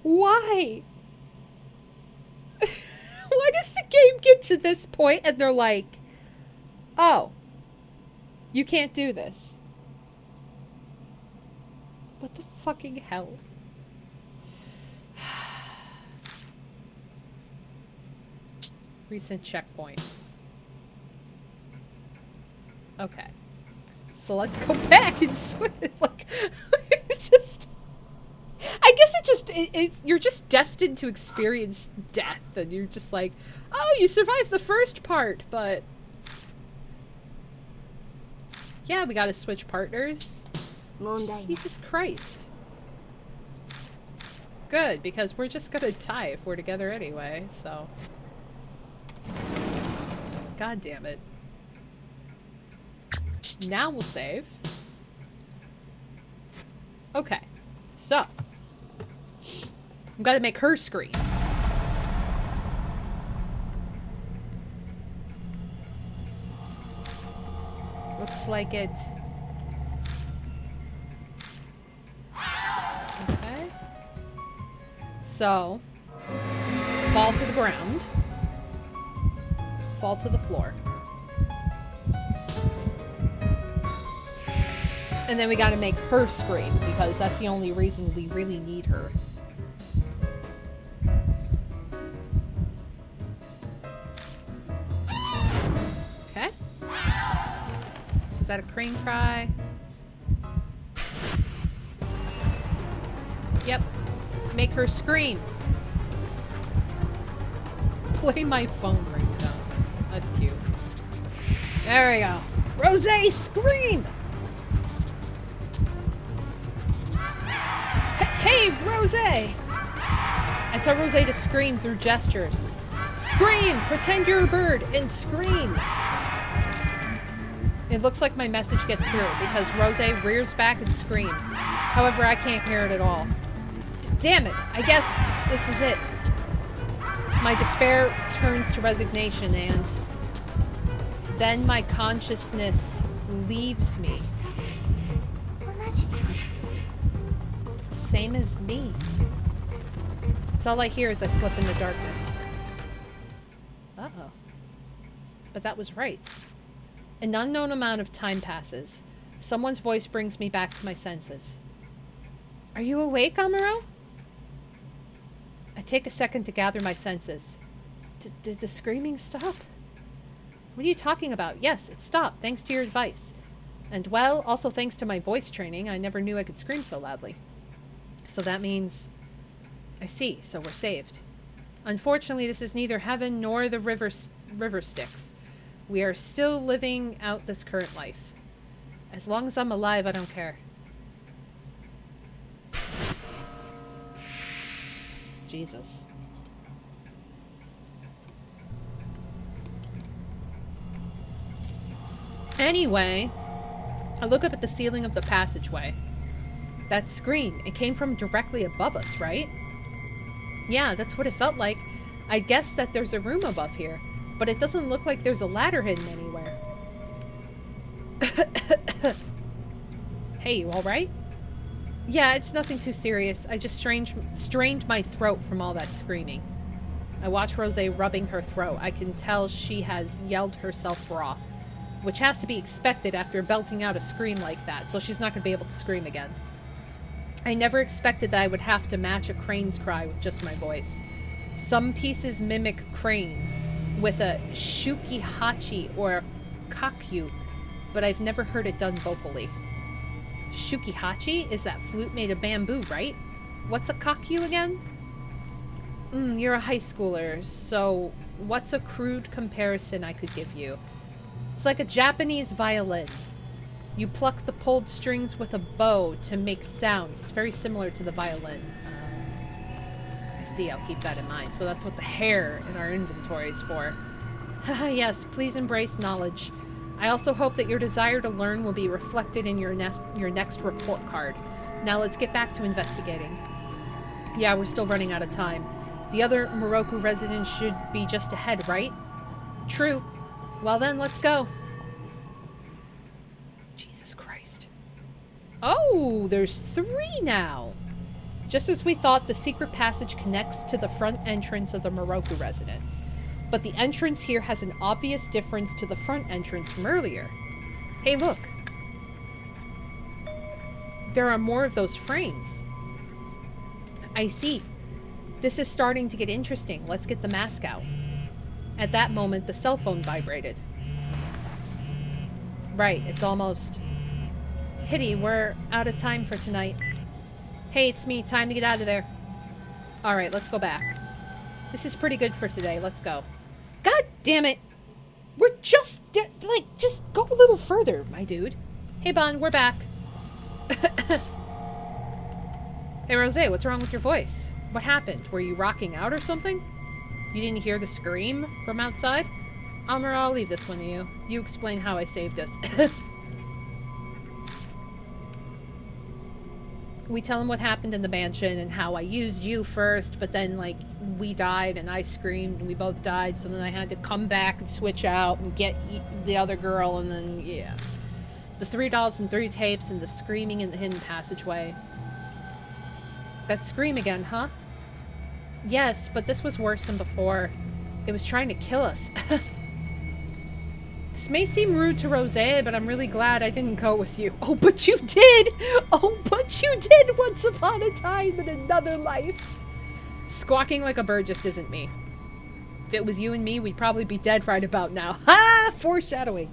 Why? Why does the game get to this point and they're like, oh, You can't do this. What the fucking hell? Recent checkpoint. Okay. So let's go back and swim. Like, it's just... I guess you're just destined to experience death, and you're just like, oh, you survived the first part, but... Yeah, we gotta switch partners. Jesus Christ. Good, because we're just gonna die if we're together anyway, so... God damn it. Now we'll save. Okay, so... I've got to make her scream. Looks like it. Okay. So, fall to the ground. Fall to the floor. And then we got to make her scream, because that's the only reason we really need her. Okay. Is that a crane cry? Yep. Make her scream. Play my phone ringtone. That's cute. There we go. Rosé, scream! Hey, Rosé! I tell Rosé to scream through gestures. Scream! Pretend you're a bird and scream! It looks like my message gets through because Rosé rears back and screams. However, I can't hear it at all. Damn it! I guess this is it. My despair turns to resignation, and then my consciousness leaves me. Same as me. It's all I hear as I slip into darkness. Uh-oh. But that was right. An unknown amount of time passes. Someone's voice brings me back to my senses. Are you awake, Amuro? I take a second to gather my senses. Did the screaming stop? What are you talking about? Yes, it stopped, thanks to your advice. And well, also thanks to my voice training, I never knew I could scream so loudly. So that means... I see, so we're saved. Unfortunately, this is neither heaven nor the river Styx. We are still living out this current life. As long as I'm alive, I don't care. Jesus. Anyway, I look up at the ceiling of the passageway. That scream, it came from directly above us, right? Yeah, that's what it felt like. I guess that there's a room above here, but it doesn't look like there's a ladder hidden anywhere. Hey, you alright? Yeah, it's nothing too serious. I just strained my throat from all that screaming. I watch Rosé rubbing her throat. I can tell she has yelled herself raw, which has to be expected after belting out a scream like that, so she's not going to be able to scream again. I never expected that I would have to match a crane's cry with just my voice. Some pieces mimic cranes with a shukihachi or a kakyu, but I've never heard it done vocally. Shukihachi is that flute made of bamboo, right? What's a kakyu again? You're a high schooler, so what's a crude comparison I could give you? It's like a Japanese violin. You pluck the pulled strings with a bow to make sounds. It's very similar to the violin. I see, I'll keep that in mind. So that's what the hair in our inventory is for. Haha, yes, please embrace knowledge. I also hope that your desire to learn will be reflected in your next report card. Now let's get back to investigating. Yeah, we're still running out of time. The other Miroku residents should be just ahead, right? True. Well then, let's go. Jesus Christ. Oh, there's 3 now. Just as we thought, the secret passage connects to the front entrance of the Miroku residence. But the entrance here has an obvious difference to the front entrance from earlier. Hey, look. There are more of those frames. I see. This is starting to get interesting. Let's get the mask out. At that moment, the cell phone vibrated. Right, it's almost... Hitty, we're out of time for tonight. Hey, it's me. Time to get out of there. Alright, let's go back. This is pretty good for today. Let's go. God damn it! We're just... just go a little further, my dude. Hey, Bond, we're back. Hey, Rosé, what's wrong with your voice? What happened? Were you rocking out or something? You didn't hear the scream from outside? Amuro, I'll leave this one to you. You explain how I saved us. We tell him what happened in the mansion and how I used you first, but then, like, we died and I screamed and we both died, so then I had to come back and switch out and get the other girl, and then, yeah. The 3 dolls and 3 tapes and the screaming in the hidden passageway. That scream again, huh? Yes, but this was worse than before. It was trying to kill us. This may seem rude to Rosé, but I'm really glad I didn't go with you. Oh, but you did! Oh, but you did once upon a time in another life! Squawking like a bird just isn't me. If it was you and me, we'd probably be dead right about now. Ha! Foreshadowing.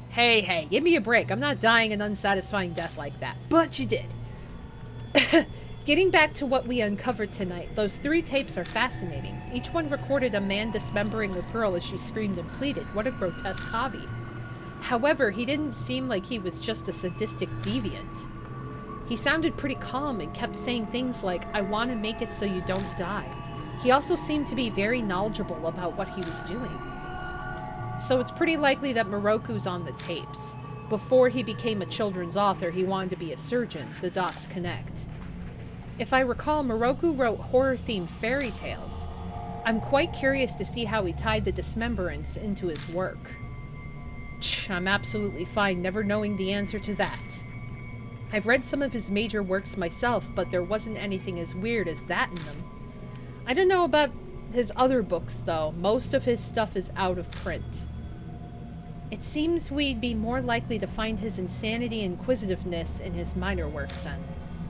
Hey, give me a break. I'm not dying an unsatisfying death like that. But you did. Getting back to what we uncovered tonight, those 3 tapes are fascinating. Each one recorded a man dismembering a girl as she screamed and pleaded. What a grotesque hobby. However, he didn't seem like he was just a sadistic deviant. He sounded pretty calm and kept saying things like, I want to make it so you don't die. He also seemed to be very knowledgeable about what he was doing. So it's pretty likely that Moroku's on the tapes. Before he became a children's author, he wanted to be a surgeon. The dots connect. If I recall, Moroku wrote horror-themed fairy tales. I'm quite curious to see how he tied the dismemberance into his work. I'm absolutely fine never knowing the answer to that. I've read some of his major works myself, but there wasn't anything as weird as that in them. I don't know about his other books, though. Most of his stuff is out of print. It seems we'd be more likely to find his insanity and inquisitiveness in his minor works, then.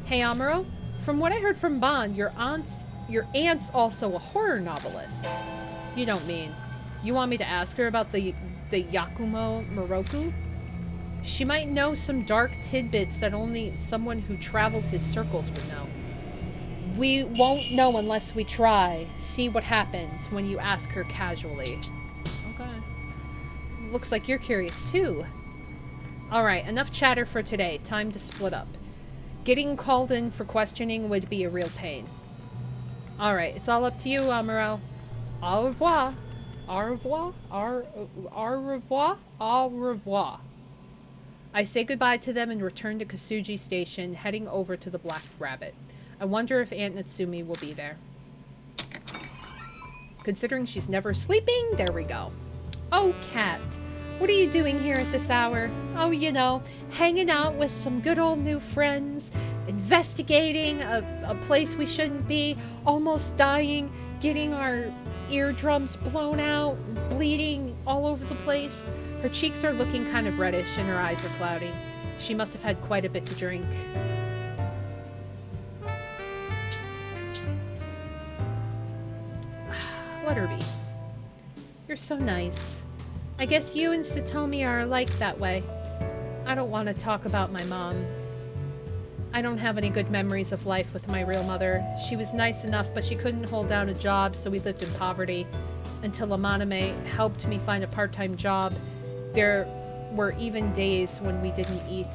Hey, Amuro? From what I heard from Bond, your aunt's also a horror novelist. You don't mean. You want me to ask her about the Yakumo Moroku? She might know some dark tidbits that only someone who traveled his circles would know. We won't know unless we try. See what happens when you ask her casually. Okay. Looks like you're curious too. Alright, enough chatter for today. Time to split up. Getting called in for questioning would be a real pain. Alright, it's all up to you, Amuro. Au revoir. Au revoir? Au revoir? Au revoir. I say goodbye to them and return to Kasuji Station, heading over to the Black Rabbit. I wonder if Aunt Natsumi will be there. Considering she's never sleeping, there we go. Oh, Cat. What are you doing here at this hour? Oh, you know, hanging out with some good old new friends, investigating a place we shouldn't be, almost dying, getting our eardrums blown out, bleeding all over the place. Her cheeks are looking kind of reddish and her eyes are cloudy. She must have had quite a bit to drink. Let her be. You're so nice. I guess you and Satomi are alike that way. I don't want to talk about my mom. I don't have any good memories of life with my real mother. She was nice enough, but she couldn't hold down a job, so we lived in poverty. Until Amaname helped me find a part-time job. There were even days when we didn't eat.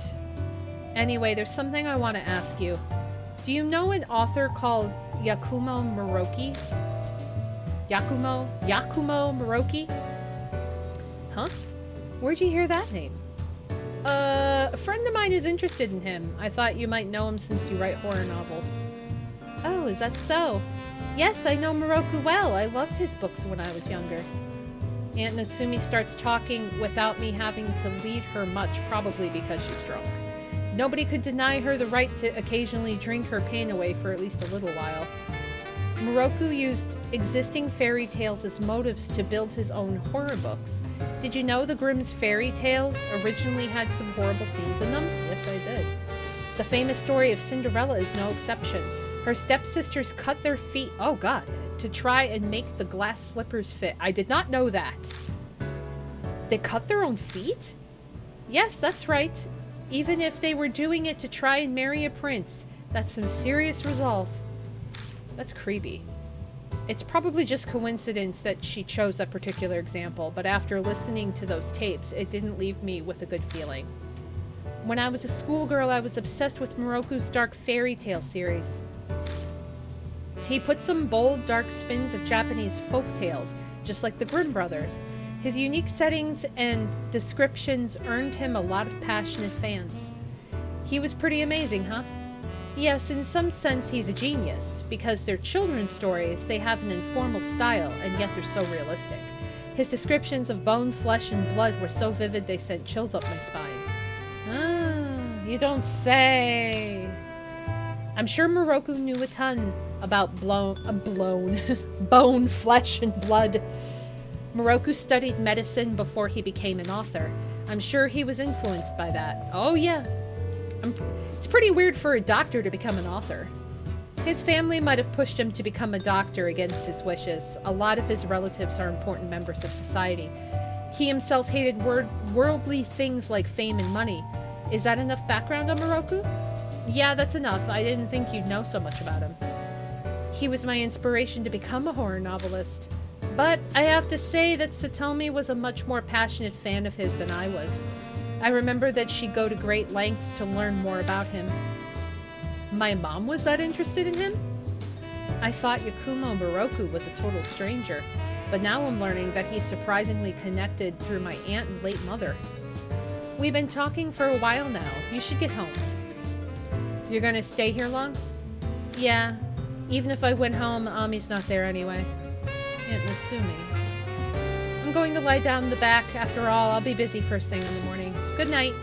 Anyway, there's something I want to ask you. Do you know an author called Yakumo Moroki? Yakumo Moroki? Huh? Where'd you hear that name? A friend of mine is interested in him. I thought you might know him since you write horror novels. Oh, is that so? Yes, I know Moroku well. I loved his books when I was younger. Aunt Natsumi starts talking without me having to lead her much, probably because she's drunk. Nobody could deny her the right to occasionally drink her pain away for at least a little while. Moroku used existing fairy tales as motives to build his own horror books. Did you know the Grimm's fairy tales originally had some horrible scenes in them? Yes, I did. The famous story of Cinderella is no exception. Her stepsisters cut their feet, oh god, to try and make the glass slippers fit. I did not know that. They cut their own feet? Yes, that's right. Even if they were doing it to try and marry a prince, that's some serious resolve. That's creepy. It's probably just coincidence that she chose that particular example, but after listening to those tapes, it didn't leave me with a good feeling. When I was a schoolgirl, I was obsessed with Moroku's Dark Fairy Tale series. He put some bold, dark spins of Japanese folk tales, just like the Grimm brothers. His unique settings and descriptions earned him a lot of passionate fans. He was pretty amazing, huh? Yes, in some sense he's a genius, because they're children's stories, they have an informal style, and yet they're so realistic. His descriptions of bone, flesh, and blood were so vivid they sent chills up my spine. Ah, you don't say. I'm sure Moroku knew a ton about bone, flesh, and blood. Moroku studied medicine before he became an author. I'm sure he was influenced by that. Oh yeah. It's pretty weird for a doctor to become an author. His family might have pushed him to become a doctor against his wishes. A lot of his relatives are important members of society. He himself hated worldly things like fame and money. Is that enough background on Moroku? Yeah, that's enough. I didn't think you'd know so much about him. He was my inspiration to become a horror novelist. But I have to say that Satomi was a much more passionate fan of his than I was. I remember that she'd go to great lengths to learn more about him. My mom was that interested in him? I thought Yakumo Moroku was a total stranger, but now I'm learning that he's surprisingly connected through my aunt and late mother. We've been talking for a while now. You should get home. You're gonna stay here long? Yeah. Even if I went home, Ami's not there anyway. Aunt Natsumi. I'm going to lie down in the back. After all, I'll be busy first thing in the morning. Good night.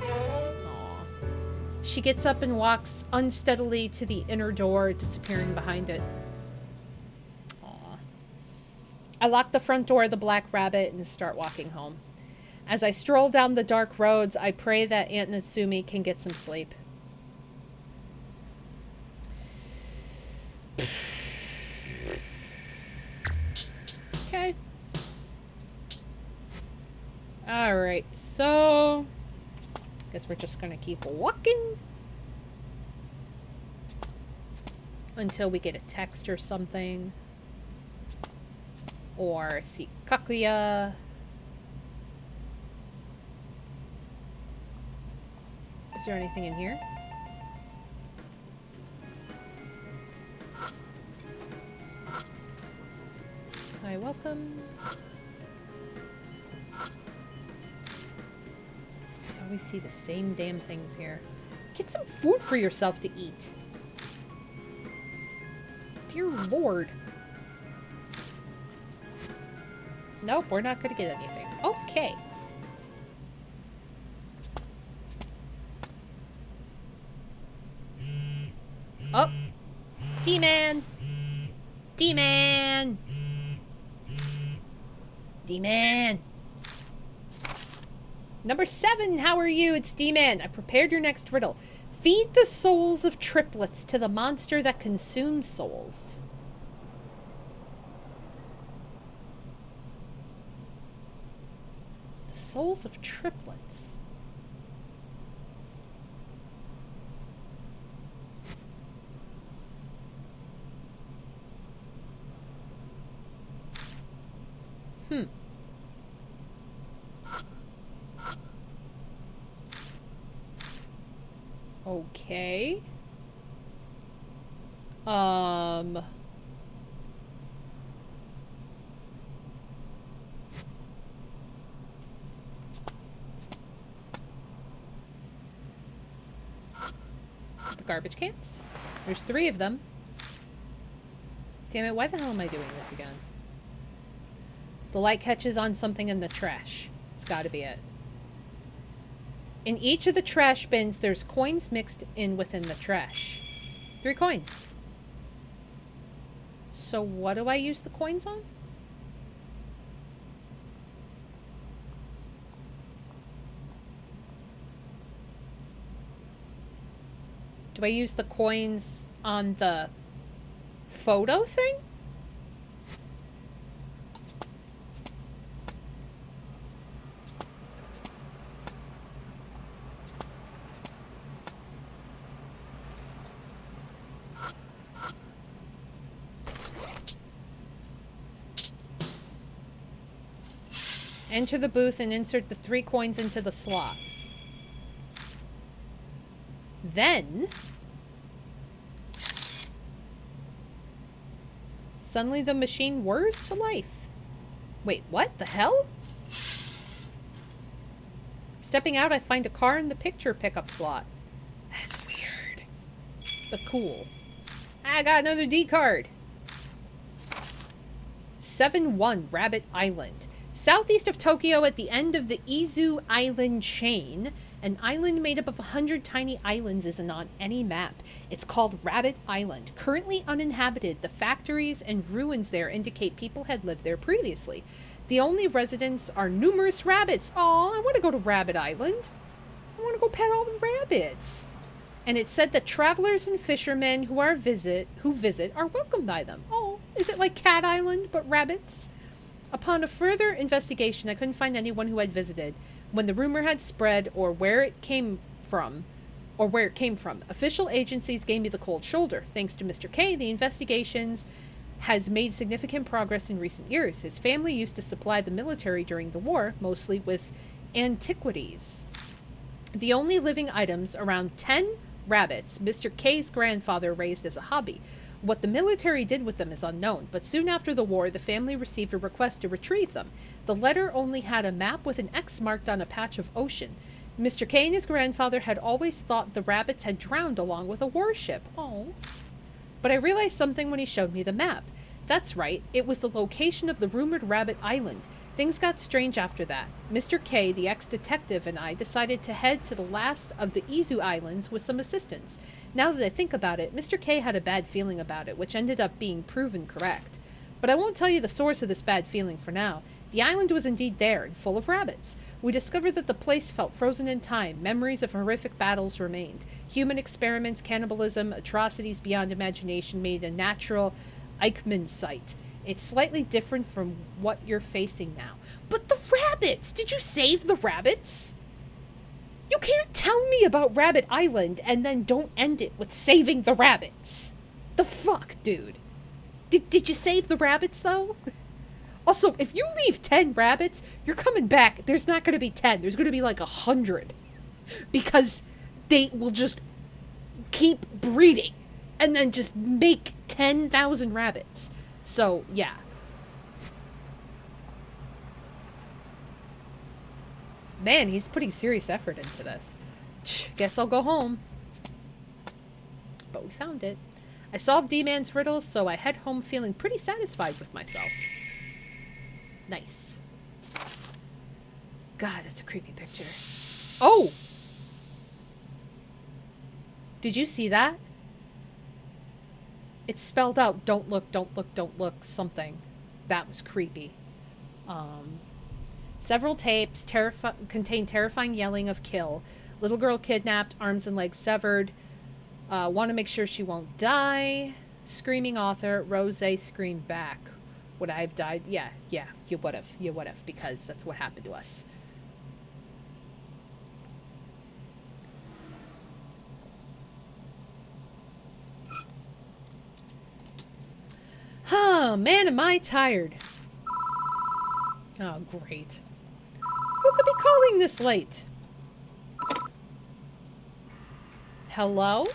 Aww. She gets up and walks unsteadily to the inner door, disappearing behind it. Aww. I lock the front door of the Black Rabbit and start walking home. As I stroll down the dark roads, I pray that Aunt Natsumi can get some sleep. Okay. Alright, so guess we're just gonna keep walking until we get a text or something. Or see Kakuya. Is there anything in here? Hi, welcome. So we see the same damn things here. Get some food for yourself to eat. Dear Lord. Nope, we're not gonna get anything. Okay. Oh. D-Man. D-Man. D-Man. Number 7, how are you? It's D-Man. I prepared your next riddle. Feed the souls of triplets to the monster that consumes souls. The souls of triplets. Okay. The garbage cans? There's 3 of them. Damn it, why the hell am I doing this again? The light catches on something in the trash. It's gotta be it. In each of the trash bins, there's coins mixed in within the trash. 3 coins. So what do I use the coins on? Do I use the coins on the photo thing? Enter the booth and insert the 3 coins into the slot. Then, suddenly the machine whirs to life. Wait, what the hell? Stepping out, I find a car in the picture pickup slot. That's weird. But cool. I got another D card. 7-1 Rabbit Island. Southeast of Tokyo at the end of the Izu Island chain, an island made up of 100 tiny islands isn't on any map. It's called Rabbit Island. Currently uninhabited, the factories and ruins there indicate people had lived there previously. The only residents are numerous rabbits. Aw, I want to go to Rabbit Island. I want to go pet all the rabbits. And it said that travelers and fishermen who visit are welcomed by them. Oh, is it like Cat Island, but rabbits? Upon a further investigation, I couldn't find anyone who had visited when the rumor had spread or where it came from. Official agencies gave me the cold shoulder. Thanks to Mr. K, the investigations has made significant progress in recent years. His family used to supply the military during the war, mostly with antiquities. The only living items, around 10 rabbits, Mr. K's grandfather raised as a hobby. What the military did with them is unknown, but soon after the war, the family received a request to retrieve them. The letter only had a map with an X marked on a patch of ocean. Mr. K and his grandfather had always thought the rabbits had drowned along with a warship. Oh. But I realized something when he showed me the map. That's right, it was the location of the rumored Rabbit Island. Things got strange after that. Mr. K, the ex-detective, and I decided to head to the last of the Izu Islands with some assistance. Now that I think about it, Mr. K had a bad feeling about it, which ended up being proven correct. But I won't tell you the source of this bad feeling for now. The island was indeed there and full of rabbits. We discovered that the place felt frozen in time. Memories of horrific battles remained. Human experiments, cannibalism, atrocities beyond imagination made a natural Eichmann site. It's slightly different from what you're facing now. But the rabbits! Did you save the rabbits? You can't tell me about Rabbit Island and then don't end it with saving the rabbits. The fuck, dude? Did you save the rabbits, though? Also, if you leave 10 rabbits, you're coming back. There's not going to be 10. There's going to be like 100. Because they will just keep breeding and then just make 10,000 rabbits. So, yeah. Man, he's putting serious effort into this. Guess I'll go home. But we found it. I solved D-Man's riddles, so I head home feeling pretty satisfied with myself. Nice. God, that's a creepy picture. Oh! Did you see that? It's spelled out, don't look, don't look, don't look, something. That was creepy. Several tapes contain terrifying yelling of kill. Little girl kidnapped, arms and legs severed. Want to make sure she won't die. Screaming author, Rose screamed back. Would I have died? Yeah, you would have. You would have, because that's what happened to us. Oh, man, am I tired. Oh, great. Who could be calling this late? Hello?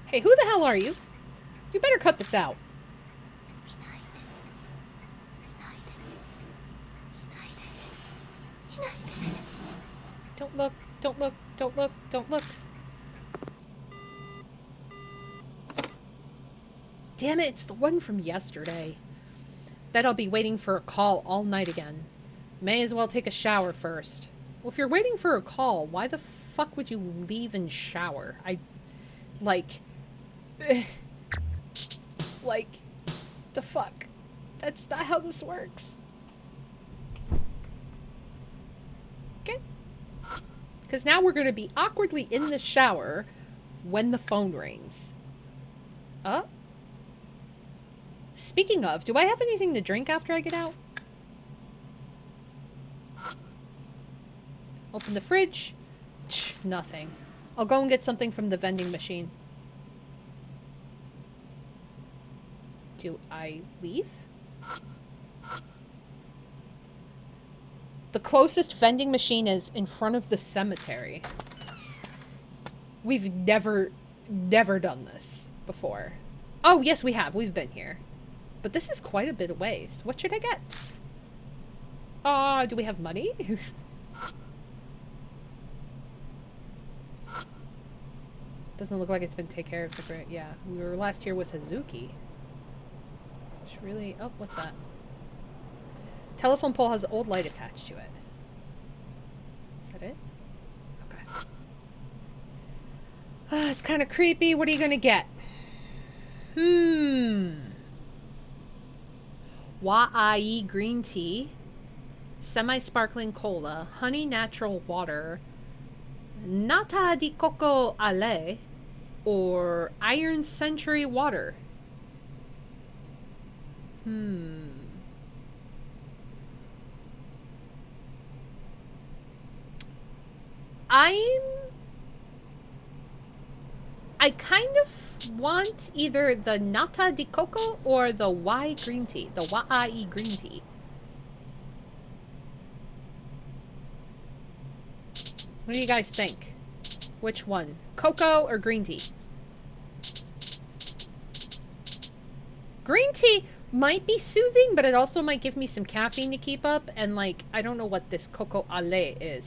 Hey, who the hell are you? You better cut this out. Don't look, don't look, don't look, don't look. Damn it, it's the one from yesterday. Bet I'll be waiting for a call all night again. May as well take a shower first. Well, if you're waiting for a call, why the fuck would you leave and shower? Like, the fuck? That's not how this works. Okay. Because now we're going to be awkwardly in the shower when the phone rings. Speaking of, do I have anything to drink after I get out? Open the fridge. Nothing. I'll go and get something from the vending machine. Do I leave? The closest vending machine is in front of the cemetery. We've never done this before. Oh, yes, we have. We've been here. But this is quite a bit of ways. What should I get? Do we have money? Doesn't look like it's been taken care of. Yeah, we were last here with Hazuki. Which really... Oh, what's that? Telephone pole has old light attached to it. Is that it? Okay. It's kind of creepy. What are you gonna get? Wa'ai green tea, semi-sparkling cola, honey natural water, nata di coco ale, or iron century water. I kind of want either the nata di coco or the Y green tea, the Wa'ai green tea. What do you guys think? Which one? Cocoa or green tea? Green tea might be soothing, but it also might give me some caffeine to keep up. And like, I don't know what this coco ale is.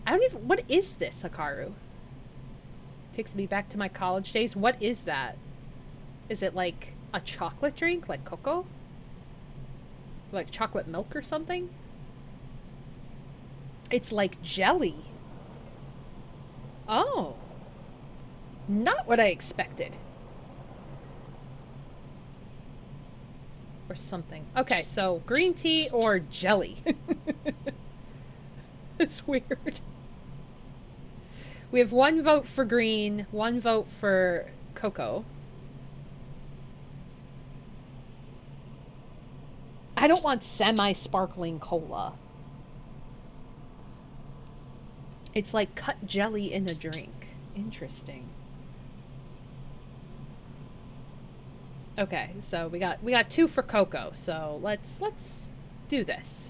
I don't even... What is this, Hikaru? Takes me back to my college days. What is that? Is it like a chocolate drink? Like cocoa? Like chocolate milk or something? It's like jelly. Oh. Not what I expected. Or something. Okay, so green tea or jelly. It's weird. We have 1 vote for green, 1 vote for cocoa. I don't want semi-sparkling cola. It's like cut jelly in a drink. Interesting. Okay, so we got 2 for cocoa. So let's do this.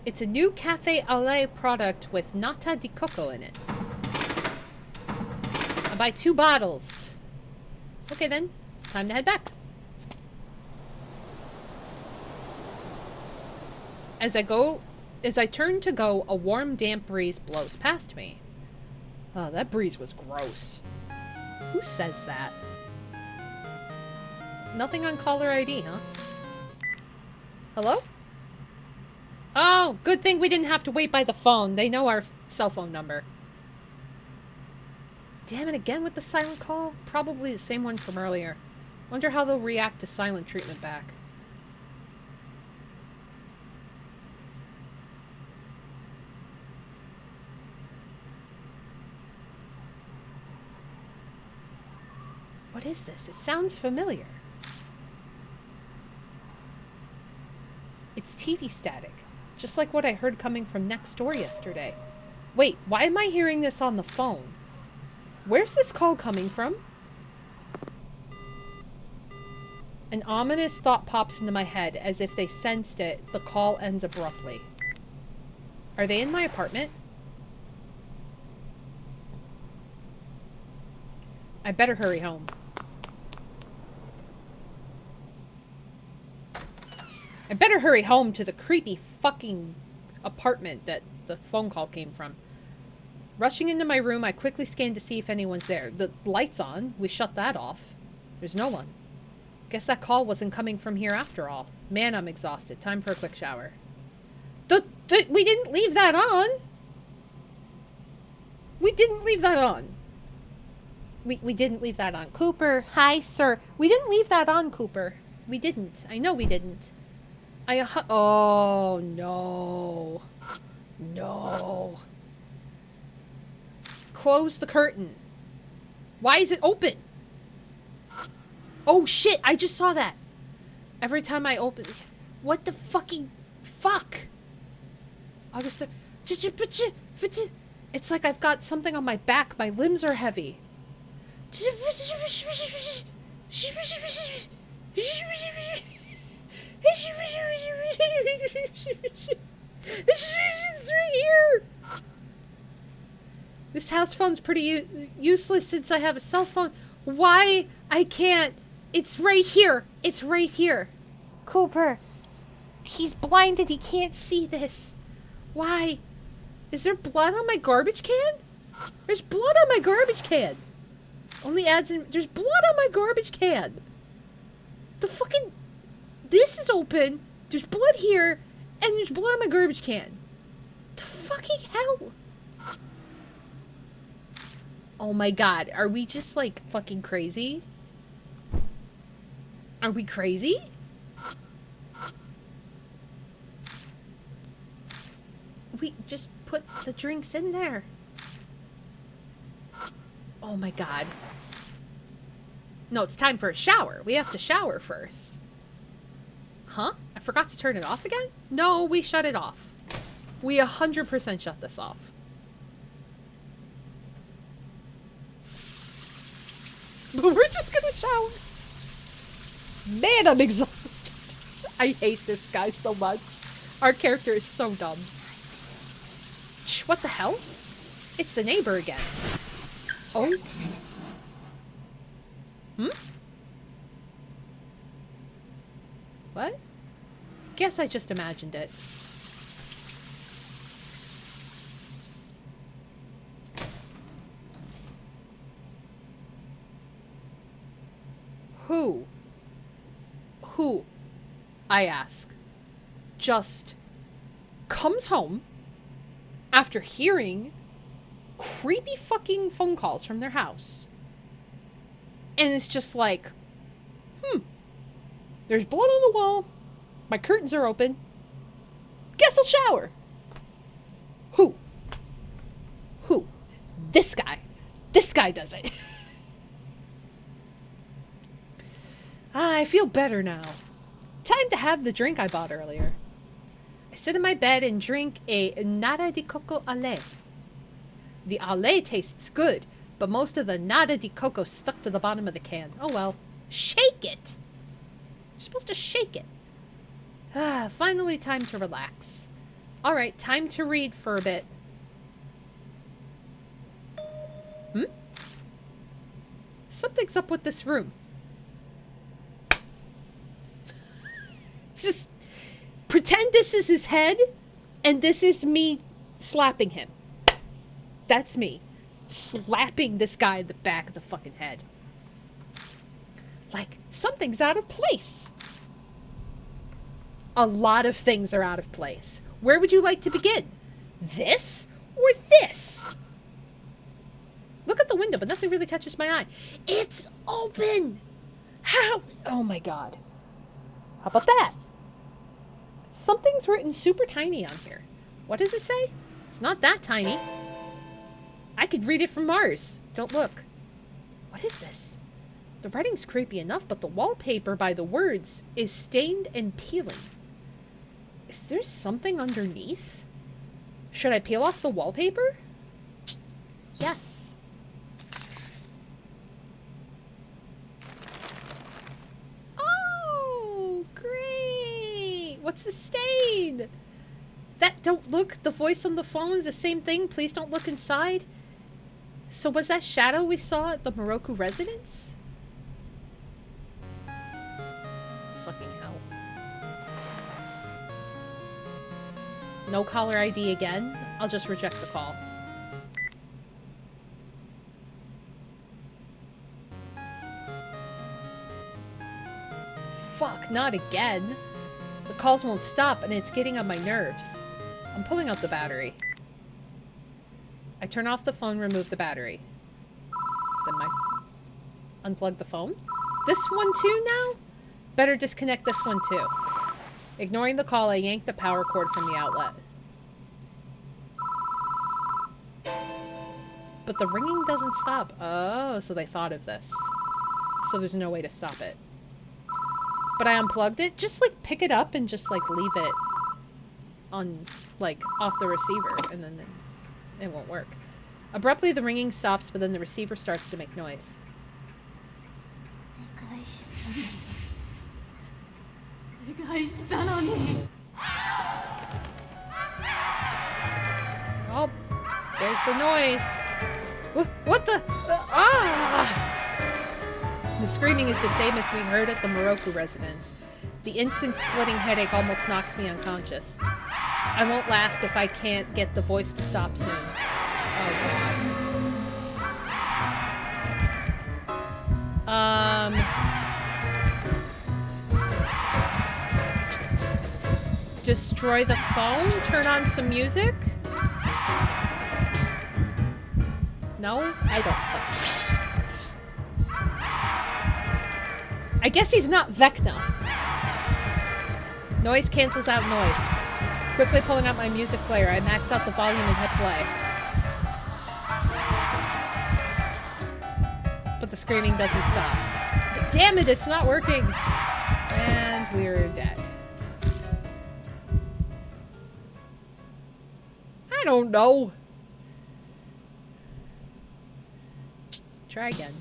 It's a new Cafe au lait product with nata di coco in it. I'll buy 2 bottles. Okay then, time to head back. As I turn to go, a warm, damp breeze blows past me. Oh, that breeze was gross. Who says that? Nothing on caller ID, huh? Hello? Oh, good thing we didn't have to wait by the phone. They know our cell phone number. Damn it, again with the silent call? Probably the same one from earlier. Wonder how they'll react to silent treatment back. What is this? It sounds familiar. It's TV static. Just like what I heard coming from next door yesterday. Wait, why am I hearing this on the phone? Where's this call coming from? An ominous thought pops into my head. As if they sensed it, the call ends abruptly. Are they in my apartment? I better hurry home. I better hurry home to the creepy fucking apartment that the phone call came from. Rushing into my room, I quickly scan to see if anyone's there. The light's on. We shut that off. There's no one. Guess that call wasn't coming from here after all. Man, I'm exhausted. Time for a quick shower. We didn't leave that on! didn't leave that on. We didn't leave that on. Cooper, hi, sir. We didn't leave that on, Cooper. We didn't. I know we didn't. Oh, no. No. Close the curtain. Why is it open? Oh, shit. I just saw that. Every time I open... What the fucking... Fuck? August... It's like I've got something on my back. My limbs are heavy. It's right here. This house phone's pretty useless since I have a cell phone. Why I can't? It's right here. It's right here. Cooper, he's blinded. He can't see this. Why? Is there blood on my garbage can? There's blood on my garbage can. Only adds in... There's blood on my garbage can. The fucking... This is open. There's blood here. And there's blood on my garbage can. The fucking hell? Oh my god. Are we just, like, fucking crazy? Are we crazy? We just put the drinks in there. Oh my god. No, it's time for a shower. We have to shower first. Huh? I forgot to turn it off again? No, we shut it off. We 100% shut this off. But we're just gonna shower. Man, I'm exhausted. I hate this guy so much. Our character is so dumb. What the hell? It's the neighbor again. Oh. Hmm? What? Guess I just imagined it. Who, I ask, just comes home after hearing creepy fucking phone calls from their house. And it's just like, there's blood on the wall. My curtains are open. Guess I'll shower. Who? This guy. This guy does it. I feel better now. Time to have the drink I bought earlier. I sit in my bed and drink a nada de coco au lait. The au lait tastes good, but most of the nada de coco stuck to the bottom of the can. Oh well. Shake it! You're supposed to shake it. Finally time to relax. Alright, time to read for a bit. Something's up with this room. Just pretend this is his head, and this is me slapping him. That's me. Slapping this guy in the back of the fucking head. Like, something's out of place. A lot of things are out of place. Where would you like to begin? This or this? Look at the window, but nothing really catches my eye. It's open! How? Oh my god. How about that? Something's written super tiny on here. What does it say? It's not that tiny. I could read it from Mars. Don't look. What is this? The writing's creepy enough, but the wallpaper by the words is stained and peeling. Is there something underneath? Should I peel off the wallpaper? Yes. Oh, great. What's the stain? That don't look. The voice on the phone is the same thing. Please don't look inside. So was that shadow we saw at the Moroku residence? Fucking hell. No caller ID again? I'll just reject the call. Fuck, not again. The calls won't stop and it's getting on my nerves. I'm pulling out the battery. I turn off the phone, remove the battery. Then unplug the phone. This one too now? Better disconnect this one too. Ignoring the call, I yank the power cord from the outlet. But the ringing doesn't stop. Oh, so they thought of this. So there's no way to stop it. But I unplugged it. Just, like, pick it up and just, like, leave it on, like, off the receiver. And then it won't work. Abruptly, the ringing stops, but then the receiver starts to make noise. Oh, there's the noise. What the? The screaming is the same as we heard at the Moroku residence. The instant splitting headache almost knocks me unconscious. I won't last if I can't get the voice to stop soon. Oh god. Destroy the phone? Turn on some music? No? I don't think so. I guess he's not Vecna. Noise cancels out noise. Quickly pulling out my music player, I max out the volume and hit play. But the screaming doesn't stop. Damn it, it's not working! And we're dead. I don't know. Try again.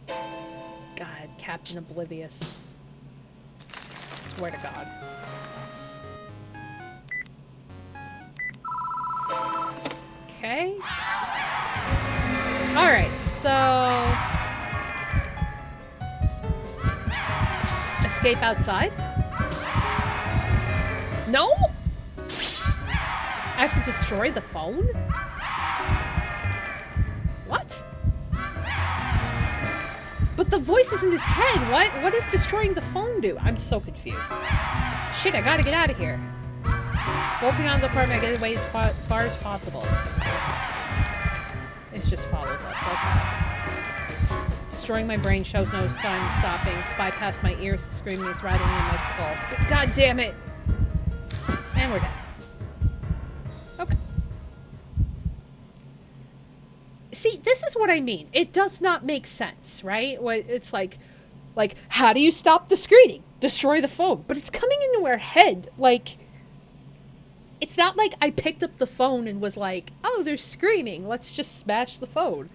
God, Captain Oblivious. Swear to God. Okay. Alright, so... Escape outside? No? I have to destroy the phone? What? But the voice is in his head. What does destroying the phone do? I'm so confused. Shit, I gotta get out of here. Bolting out of the apartment, I get away as far as possible. It just follows us. Okay. Destroying my brain shows no sign of stopping. Bypass my ears, the screaming is rattling in my skull. God damn it! And we're dead. Okay. See, this is what I mean. It does not make sense, right? It's like, how do you stop the screaming? Destroy the phone. But it's coming into our head. Like, it's not like I picked up the phone and was like, oh, they're screaming. Let's just smash the phone.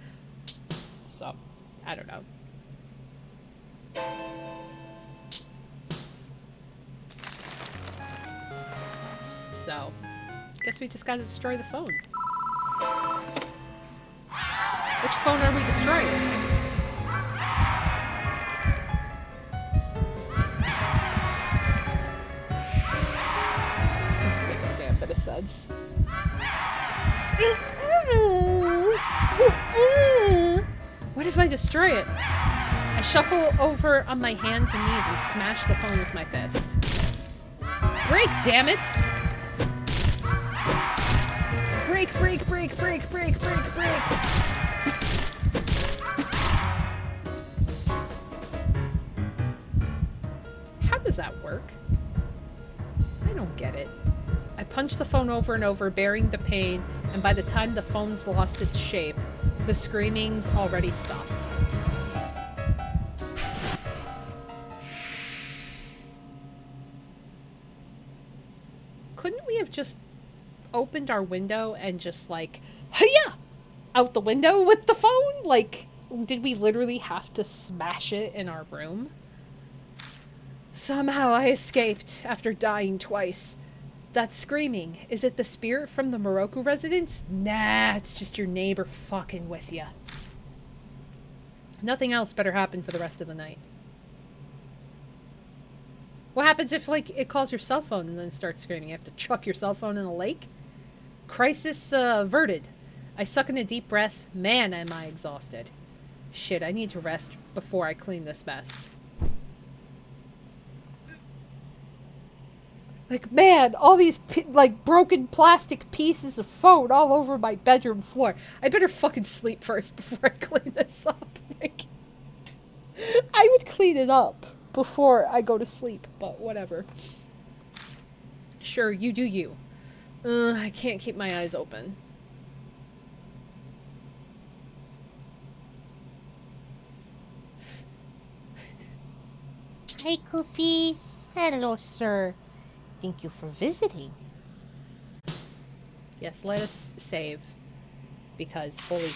So, I don't know. So, guess we just gotta destroy the phone. Which phone are we destroying? Doesn't make a damn bit of sense. What if I destroy it? I shuffle over on my hands and knees and smash the phone with my fist. Break, damn it! Break, break, break, break, break, break, break! How does that work? I don't get it. I punch the phone over and over, bearing the pain, and by the time the phone's lost its shape, the screaming's already stopped. Couldn't we have just opened our window and just like, hiya! Out the window with the phone? Like, did we literally have to smash it in our room? Somehow I escaped after dying twice. That screaming, is it the spirit from the Moroku residence? Nah, it's just your neighbor fucking with ya. Nothing else better happen for the rest of the night. What happens if, like, it calls your cell phone and then starts screaming? You have to chuck your cell phone in a lake? Crisis averted. I suck in a deep breath. Man, am I exhausted. Shit, I need to rest before I clean this mess. Like, man, all these, like, broken plastic pieces of phone all over my bedroom floor. I better fucking sleep first before I clean this up. Like, I would clean it up before I go to sleep, but whatever. Sure, you do you. I can't keep my eyes open. Hi, Koopy. Hello, sir. Thank you for visiting. Yes, let us save. Because, holy